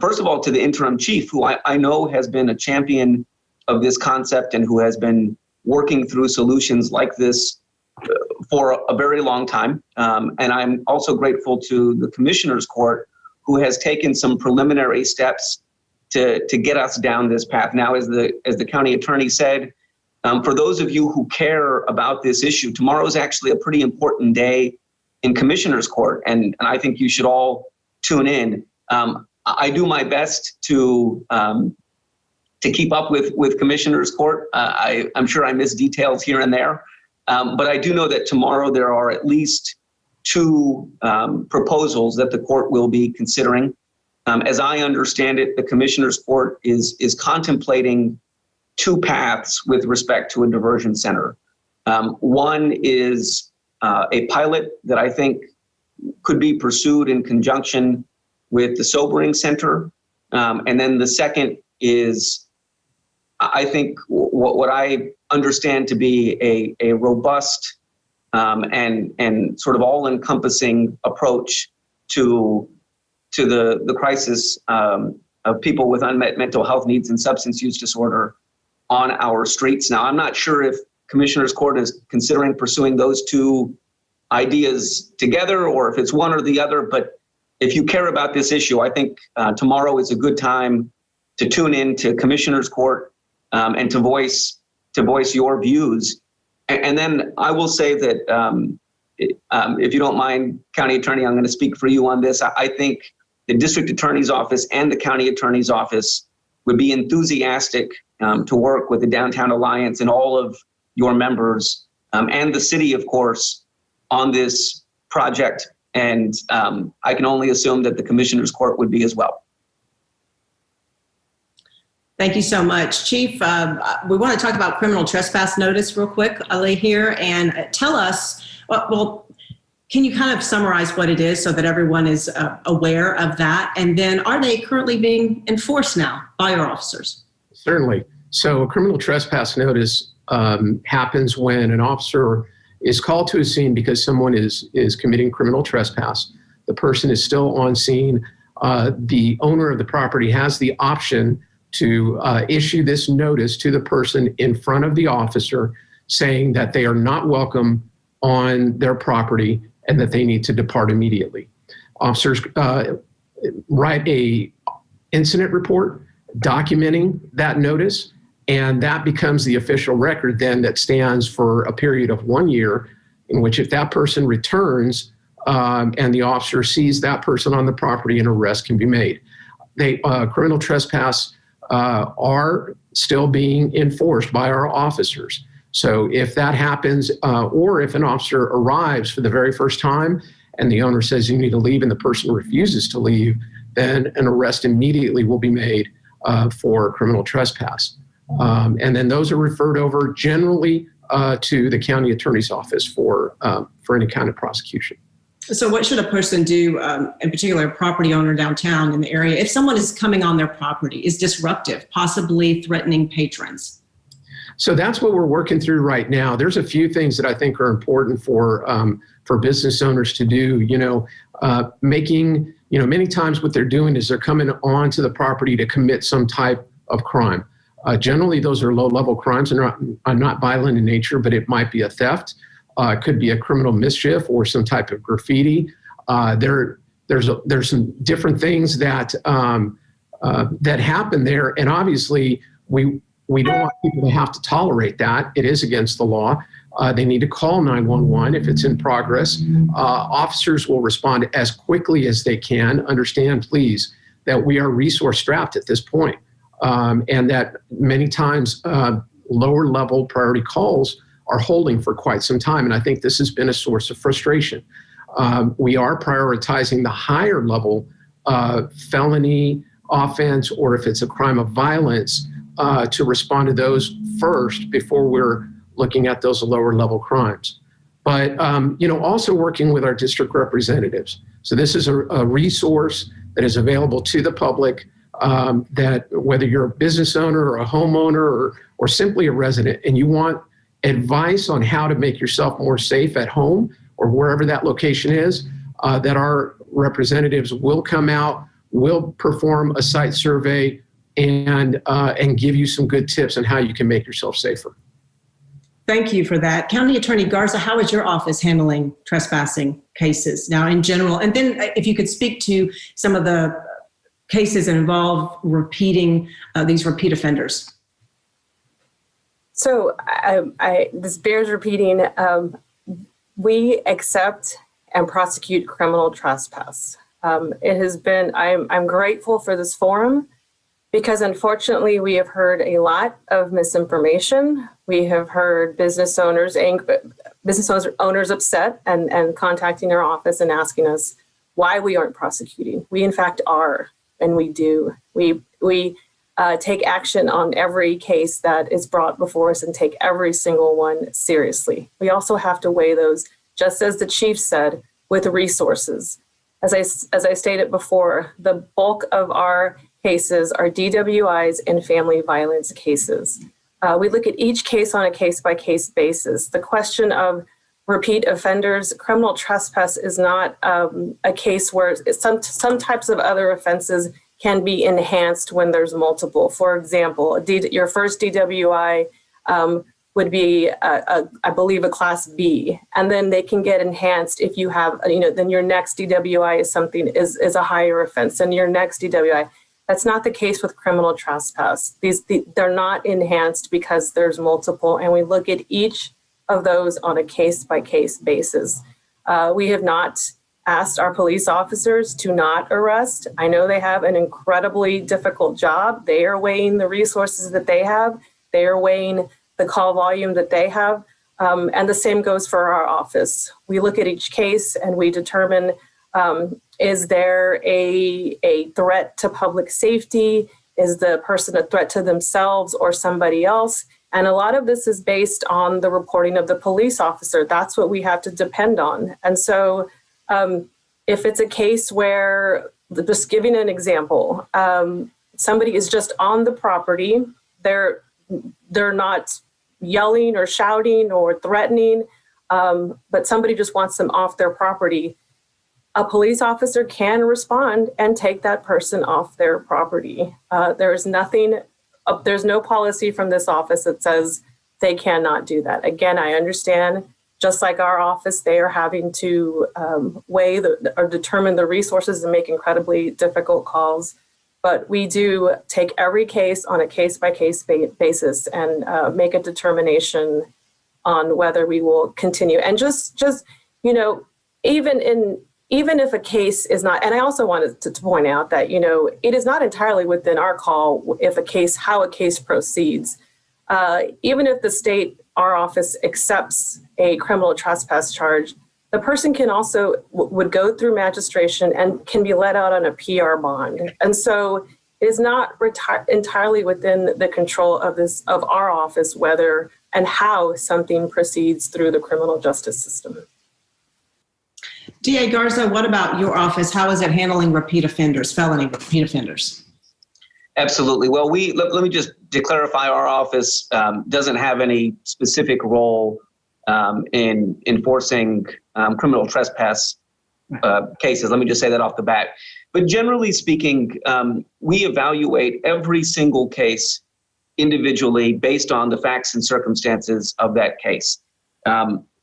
first of all, to the interim chief, who I know has been a champion of this concept and who has been working through solutions like this for a very long time. And I'm also grateful to the Commissioner's Court, who has taken some preliminary steps to get us down this path. Now, as the county attorney said, for those of you who care about this issue, tomorrow is actually a pretty important day in Commissioner's Court, and I think you should all tune in. I do my best to keep up with Commissioner's Court. I'm sure I miss details here and there, but I do know that tomorrow there are at least 2 proposals that the court will be considering. As I understand it, the Commissioner's Court is contemplating 2 paths with respect to a diversion center. One is a pilot that I think could be pursued in conjunction with the sobering center. And then the second is, I think, what I understand to be a robust and sort of all-encompassing approach to the crisis of people with unmet mental health needs and substance use disorder on our streets. Now, I'm not sure if Commissioner's Court is considering pursuing those 2 ideas together or if it's one or the other, but if you care about this issue, I think tomorrow is a good time to tune in to Commissioner's Court and to voice your views. And then I will say that if you don't mind, County Attorney, I'm going to speak for you on this. I think the District Attorney's Office and the County Attorney's Office would be enthusiastic to work with the Downtown Alliance and all of your members and the city, of course, on this project. And I can only assume that the Commissioner's Court would be as well. Thank you so much. Chief, we want to talk about criminal trespass notice real quick, Ali, here, and tell us, well, can you kind of summarize what it is so that everyone is aware of that? And then are they currently being enforced now by your officers? Certainly. So a criminal trespass notice happens when an officer is called to a scene because someone is committing criminal trespass. The person is still on scene. The owner of the property has the option to issue this notice to the person in front of the officer saying that they are not welcome on their property and that they need to depart immediately. Officers write a incident report documenting that notice, and that becomes the official record then that stands for a period of 1 year, in which if that person returns and the officer sees that person on the property, an arrest can be made. Criminal trespass are still being enforced by our officers. So if that happens, or if an officer arrives for the very first time and the owner says you need to leave and the person refuses to leave, then an arrest immediately will be made for criminal trespass. And then those are referred over generally to the county attorney's office for any kind of prosecution. So what should a person do, in particular a property owner downtown in the area, if someone is coming on their property, is disruptive, possibly threatening patrons? So that's what we're working through right now. There's a few things that I think are important for business owners to do. Many times what they're doing is they're coming onto the property to commit some type of crime. Generally, those are low-level crimes and are not violent in nature, but it might be a theft. It could be a criminal mischief or some type of graffiti. There's some different things that happen there, and obviously we don't want people to have to tolerate that. It is against the law. They need to call 911 if it's in progress. Officers will respond as quickly as they can. Understand, please, that we are resource strapped at this point, and that many times lower level priority calls are holding for quite some time. And I think this has been a source of frustration. We are prioritizing the higher level felony offense, or if it's a crime of violence, to respond to those first before we're looking at those lower level crimes. But, also working with our district representatives. So this is a resource that is available to the public, that whether you're a business owner or a homeowner or simply a resident, and you want advice on how to make yourself more safe at home or wherever that location is, that our representatives will come out, will perform a site survey, and give you some good tips on how you can make yourself safer. Thank you for that. County Attorney Garza, how is your office handling trespassing cases now in general? And then if you could speak to some of the cases that involve these repeat offenders. So this bears repeating. We accept and prosecute criminal trespass. It has been, I'm grateful for this forum, because unfortunately we have heard a lot of misinformation. We have heard business owners upset and contacting our office and asking us why we aren't prosecuting. We in fact are, and we do. We take action on every case that is brought before us and take every single one seriously. We also have to weigh those, just as the chief said, with resources. As I stated before, the bulk of our cases are DWIs and family violence cases. We look at each case on a case-by-case basis. The question of repeat offenders, criminal trespass is not a case where some types of other offenses can be enhanced when there's multiple. For example, your first DWI would be, I believe, a Class B, and then they can get enhanced if you have, then your next DWI is a higher offense, and your next DWI. That's not the case with criminal trespass. They're not enhanced because there's multiple, and we look at each of those on a case-by-case basis. We have not asked our police officers to not arrest. I know they have an incredibly difficult job. They are weighing the resources that they have. They are weighing the call volume that they have. And the same goes for our office. We look at each case and we determine, is there a threat to public safety? Is the person a threat to themselves or somebody else? And a lot of this is based on the reporting of the police officer. That's what we have to depend on. And so if it's a case where, just giving an example, somebody is just on the property, they're not yelling or shouting or threatening, but somebody just wants them off their property, a police officer can respond and take that person off their property. There's no policy from this office that says they cannot do that. Again, I understand, just like our office, they are having to weigh or determine the resources and make incredibly difficult calls. But we do take every case on a case-by-case basis and make a determination on whether we will continue. And just even if a case is not, and I also wanted to point out that, it is not entirely within our call how a case proceeds. Even if the state, our office, accepts a criminal trespass charge, the person can also would go through magistration and can be let out on a PR bond. And so it is not entirely within the control of our office whether and how something proceeds through the criminal justice system. DA Garza, what about your office? How is it handling felony repeat offenders? Absolutely. Well, let me just to clarify, our office doesn't have any specific role in enforcing criminal trespass cases. Let me just say that off the bat. But generally speaking, we evaluate every single case individually based on the facts and circumstances of that case.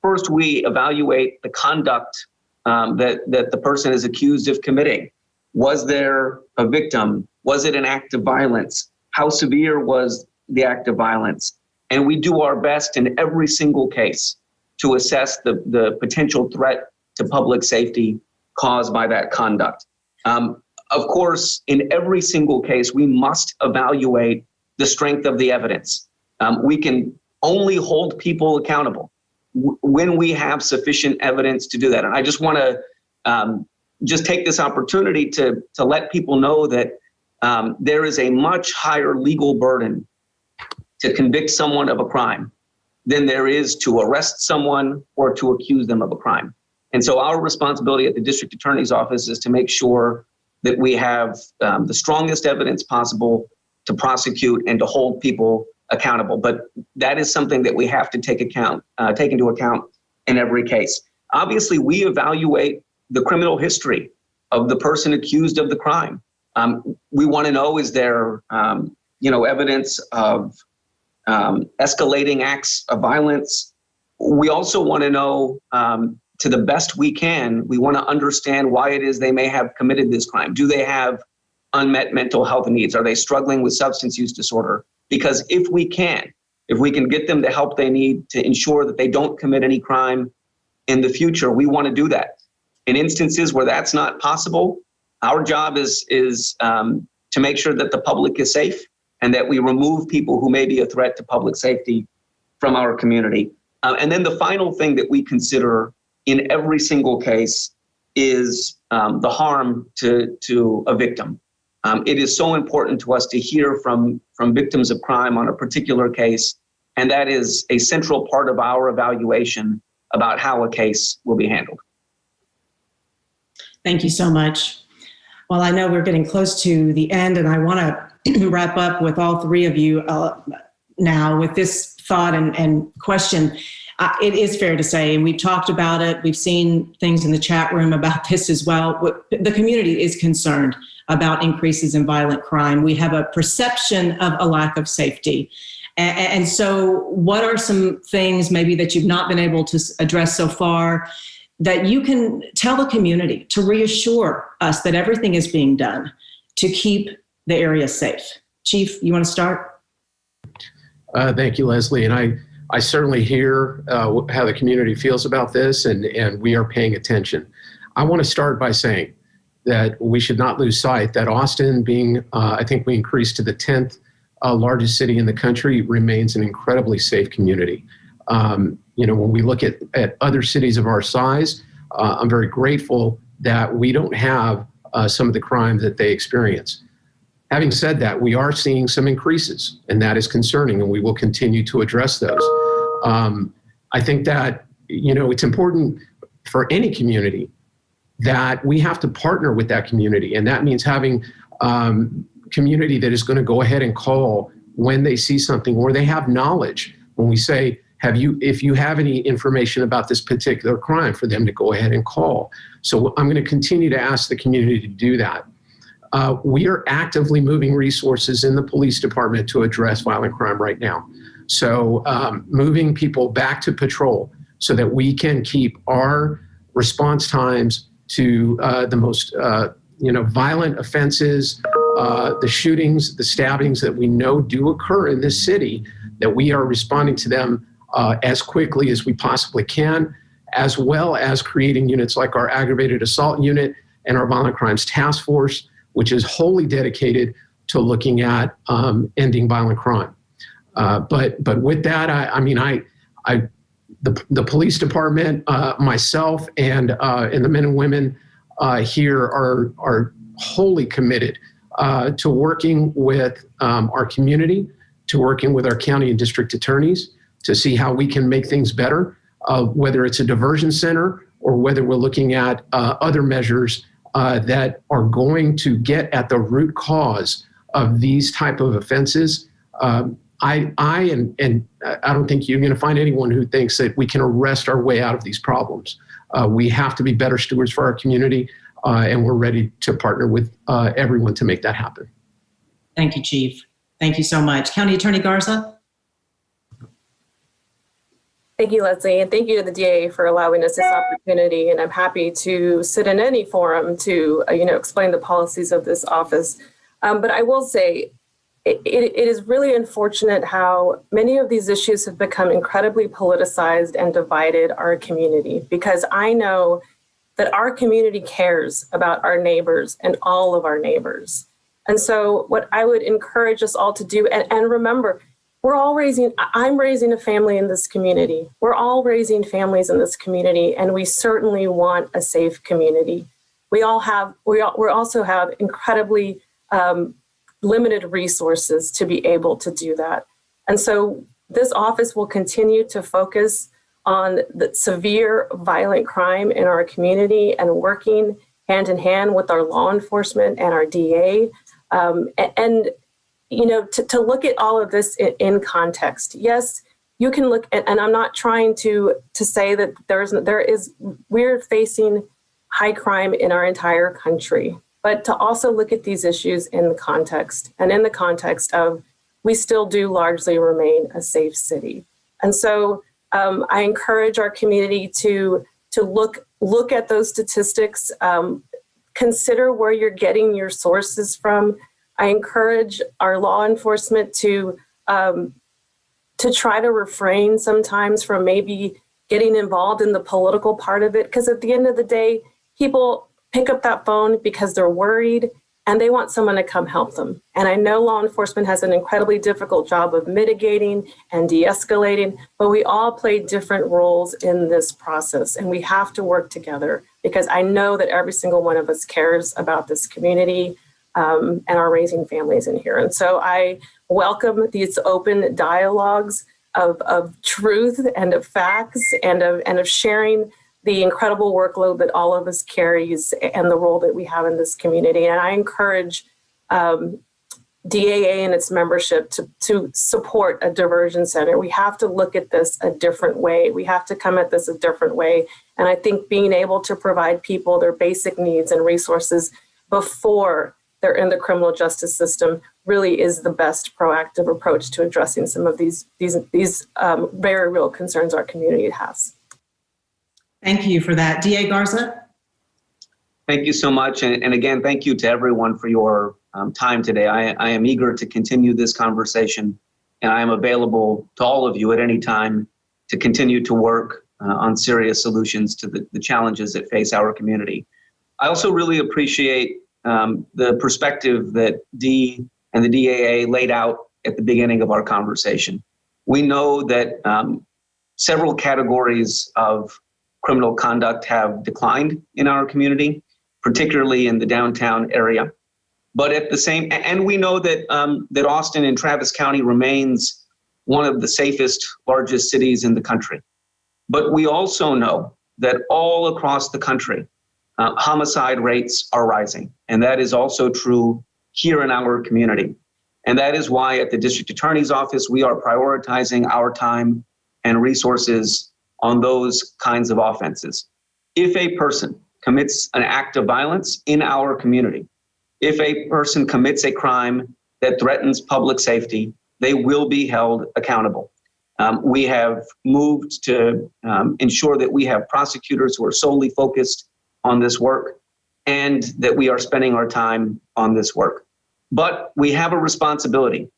First, we evaluate the conduct that the person is accused of committing. Was there a victim? Was it an act of violence? How severe was the act of violence? And we do our best in every single case to assess the potential threat to public safety caused by that conduct. Of course, in every single case, we must evaluate the strength of the evidence. We can only hold people accountable when we have sufficient evidence to do that. And I just want to just take this opportunity to let people know that there is a much higher legal burden to convict someone of a crime than there is to arrest someone or to accuse them of a crime. And so our responsibility at the district attorney's office is to make sure that we have the strongest evidence possible to prosecute and to hold people accountable. But that is something that we have to take into account in every case. Obviously, we evaluate the criminal history of the person accused of the crime. We want to know, is there evidence of escalating acts of violence? We also want to know, to the best we can, we want to understand why it is they may have committed this crime. Do they have unmet mental health needs? Are they struggling with substance use disorder? Because if we can get them the help they need to ensure that they don't commit any crime in the future, we want to do that. In instances where that's not possible, our job is to make sure that the public is safe and that we remove people who may be a threat to public safety from our community. And then the final thing that we consider in every single case is the harm to a victim. It is so important to us to hear from victims of crime on a particular case, and that is a central part of our evaluation about how a case will be handled. Thank you so much. Well, I know we're getting close to the end, and I want to wrap up with all three of you now with this thought and question. It is fair to say, and we've talked about it, we've seen things in the chat room about this as well. The community is concerned about increases in violent crime. We have a perception of a lack of safety. And so what are some things maybe that you've not been able to address so far that you can tell the community to reassure us that everything is being done to keep the area safe? Chief, you want to start? Thank you, Leslie. And I certainly hear how the community feels about this, and we are paying attention. I want to start by saying that we should not lose sight that Austin being, I think we increased to the 10th largest city in the country, remains an incredibly safe community. When we look at other cities of our size, I'm very grateful that we don't have some of the crime that they experience. Having said that, we are seeing some increases, and that is concerning, and we will continue to address those. I think that, it's important for any community that we have to partner with that community, and that means having community that is going to go ahead and call when they see something or they have knowledge. When we say, if you have any information about this particular crime, for them to go ahead and call. So I'm going to continue to ask the community to do that. We are actively moving resources in the police department to address violent crime right now. So moving people back to patrol so that we can keep our response times to the most violent offenses, the shootings, the stabbings that we know do occur in this city, that we are responding to them as quickly as we possibly can, as well as creating units like our aggravated assault unit and our violent crimes task force, which is wholly dedicated to looking at ending violent crime. But with that, the police department, myself, and the men and women here are wholly committed to working with our community, to working with our county and district attorneys to see how we can make things better, whether it's a diversion center or whether we're looking at other measures that are going to get at the root cause of these type of offenses. I don't think you're going to find anyone who thinks that we can arrest our way out of these problems. We have to be better stewards for our community, and we're ready to partner with everyone to make that happen. Thank you, Chief. Thank you so much. County Attorney Garza. Thank you, Leslie, and thank you to the DA for allowing us this opportunity. And I'm happy to sit in any forum to, explain the policies of this office. But I will say, it is really unfortunate how many of these issues have become incredibly politicized and divided our community, because I know that our community cares about our neighbors and all of our neighbors. And so what I would encourage us all to do, and remember, I'm raising a family in this community. We're all raising families in this community, and we certainly want a safe community. We also have incredibly limited resources to be able to do that. And so this office will continue to focus on the severe violent crime in our community and working hand in hand with our law enforcement and our DA. To look at all of this in context. Yes, you can look at, and I'm not trying to say that we're facing high crime in our entire country, but to also look at these issues in the context, and in the context of we still do largely remain a safe city. And so I encourage our community to look at those statistics, consider where you're getting your sources from. I encourage our law enforcement to try to refrain sometimes from maybe getting involved in the political part of it, because at the end of the day, people pick up that phone because they're worried and they want someone to come help them. And I know law enforcement has an incredibly difficult job of mitigating and de-escalating, but we all play different roles in this process, and we have to work together, because I know that every single one of us cares about this community and are raising families in here. And so I welcome these open dialogues of truth and of facts and of sharing the incredible workload that all of us carries and the role that we have in this community. And I encourage DAA and its membership to support a diversion center. We have to look at this a different way. We have to come at this a different way. And I think being able to provide people their basic needs and resources before they're in the criminal justice system really is the best proactive approach to addressing some of these very real concerns our community has. Thank you for that. DA Garza? Thank you so much. And again, thank you to everyone for your time today. I am eager to continue this conversation, and I am available to all of you at any time to continue to work on serious solutions to the challenges that face our community. I also really appreciate the perspective that Dee and the DAA laid out at the beginning of our conversation. We know that several categories of criminal conduct have declined in our community, particularly in the downtown area. But at the same, and we know that that Austin and Travis County remains one of the safest, largest cities in the country. But we also know that all across the country, homicide rates are rising. And that is also true here in our community. And that is why at the District Attorney's Office, we are prioritizing our time and resources on those kinds of offenses. If a person commits an act of violence in our community, if a person commits a crime that threatens public safety, they will be held accountable. We have moved to ensure that we have prosecutors who are solely focused on this work, and that we are spending our time on this work. But we have a responsibility.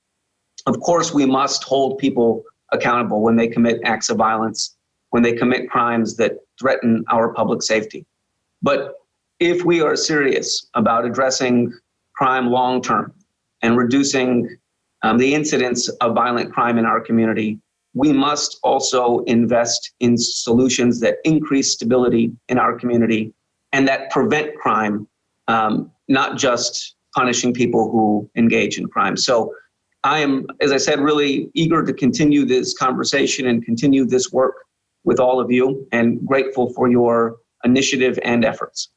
Of course, we must hold people accountable when they commit acts of violence, when they commit crimes that threaten our public safety. But if we are serious about addressing crime long-term and reducing the incidence of violent crime in our community, we must also invest in solutions that increase stability in our community and that prevent crime, not just punishing people who engage in crime. So I am, as I said, really eager to continue this conversation and continue this work with all of you, and grateful for your initiative and efforts.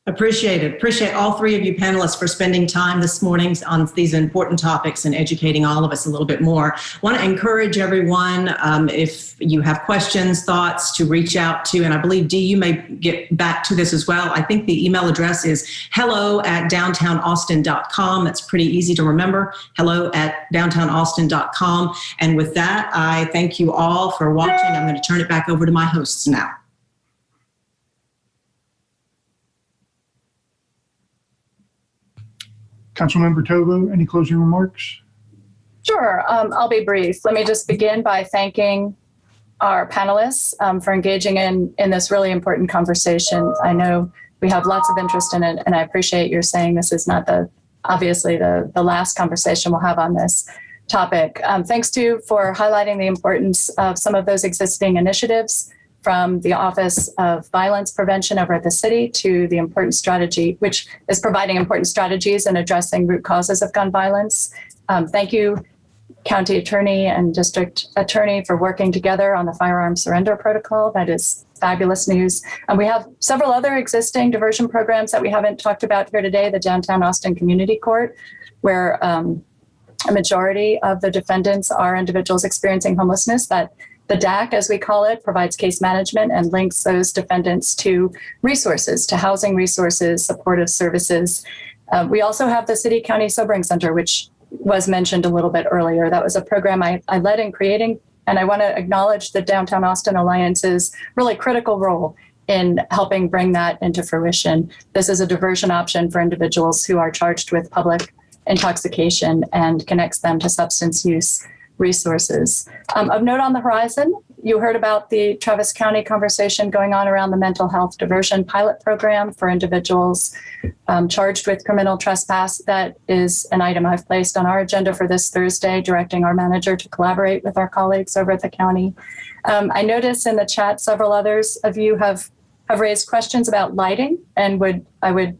Appreciate it. Appreciate all three of you panelists for spending time this morning on these important topics and educating all of us a little bit more. I want to encourage everyone, if you have questions, thoughts, to reach out to, and I believe, Dee, you may get back to this as well. I think the email address is hello@downtownaustin.com. That's pretty easy to remember, hello@downtownaustin.com. And with that, I thank you all for watching. I'm going to turn it back over to my hosts now. Councilmember Tovo, any closing remarks? Sure, I'll be brief. Let me just begin by thanking our panelists for engaging in this really important conversation. I know we have lots of interest in it, and I appreciate your saying this is not obviously the last conversation we'll have on this topic. Thanks for highlighting the importance of some of those existing initiatives, from the Office of Violence Prevention over at the city to the important strategy, which is providing important strategies in addressing root causes of gun violence. Thank you, County Attorney and District Attorney, for working together on the firearm surrender protocol. That is fabulous news. And we have several other existing diversion programs that we haven't talked about here today. The Downtown Austin Community Court, where a majority of the defendants are individuals experiencing homelessness. That the DAC, as we call it, provides case management and links those defendants to resources, to housing resources, supportive services. We also have the City County Sobering Center, which was mentioned a little bit earlier. That was a program I led in creating, and I want to acknowledge the Downtown Austin Alliance's really critical role in helping bring that into fruition. This is a diversion option for individuals who are charged with public intoxication and connects them to substance use resources. Of note on the horizon, you heard about the Travis County conversation going on around the mental health diversion pilot program for individuals charged with criminal trespass. That is an item I've placed on our agenda for this Thursday, directing our manager to collaborate with our colleagues over at the county. I noticed in the chat several others of you have raised questions about lighting, and I would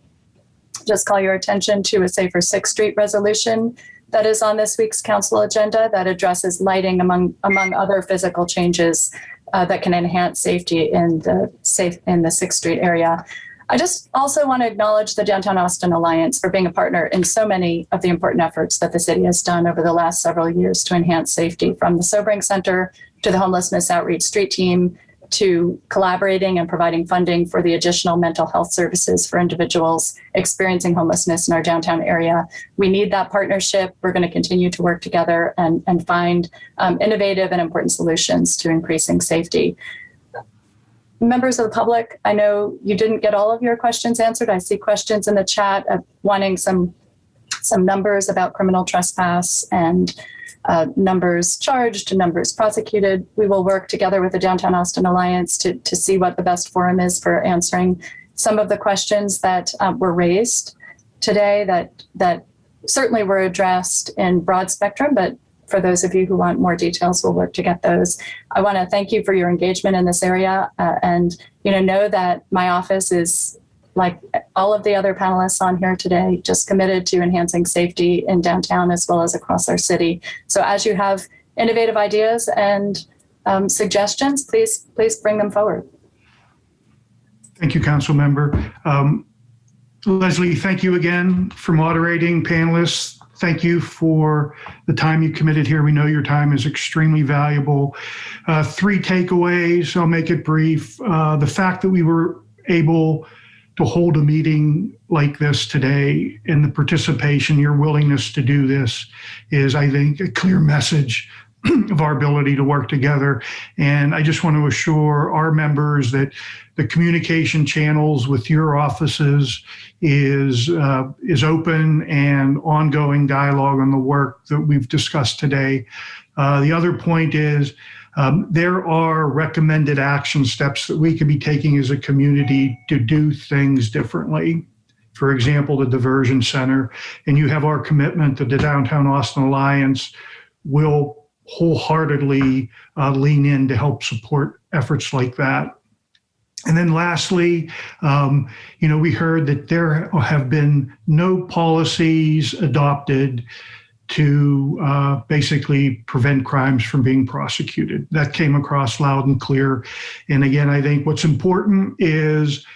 just call your attention to a Safer 6th Street resolution that is on this week's council agenda that addresses lighting among other physical changes that can enhance safety in the 6th Street area. I just also want to acknowledge the Downtown Austin Alliance for being a partner in so many of the important efforts that the city has done over the last several years to enhance safety, from the Sobering Center to the Homelessness Outreach Street Team, to collaborating and providing funding for the additional mental health services for individuals experiencing homelessness in our downtown area. We need that partnership. We're going to continue to work together and find innovative and important solutions to increasing safety. Members of the public, I know you didn't get all of your questions answered. I see questions in the chat wanting some numbers about criminal trespass and numbers charged, numbers prosecuted. We will work together with the Downtown Austin Alliance to see what the best forum is for answering some of the questions that were raised today that certainly were addressed in broad spectrum, but for those of you who want more details, we'll work to get those. I want to thank you for your engagement in this area, and know that my office is, like all of the other panelists on here today, just committed to enhancing safety in downtown as well as across our city. So as you have innovative ideas and suggestions, please bring them forward. Thank you, Council Member. Leslie, thank you again for moderating. Panelists, thank you for the time you committed here. We know your time is extremely valuable. 3 takeaways, I'll make it brief. The fact that we were able to hold a meeting like this today, and the participation, your willingness to do this is, I think, a clear message of our ability to work together. And I just want to assure our members that the communication channels with your offices is open, and ongoing dialogue on the work that we've discussed today. The other point is, There are recommended action steps that we could be taking as a community to do things differently. For example, the Diversion Center, and you have our commitment that the Downtown Austin Alliance will wholeheartedly lean in to help support efforts like that. And then lastly, we heard that there have been no policies adopted to basically prevent crimes from being prosecuted. That came across loud and clear. And again, I think what's important is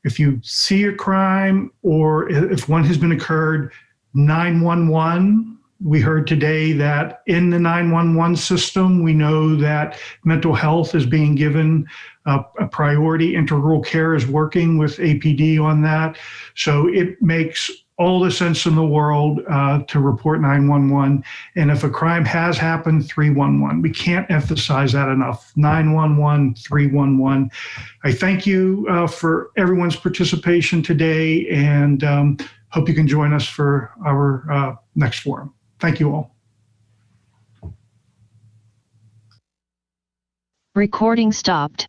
if you see a crime or if one has been occurred, 911. We heard today that in the 911 system, we know that mental health is being given a priority. Integral Care is working with APD on that. So it makes all the sense in the world to report 911. And if a crime has happened, 311. We can't emphasize that enough. 911, 311. I thank you for everyone's participation today, and hope you can join us for our next forum. Thank you all. Recording stopped.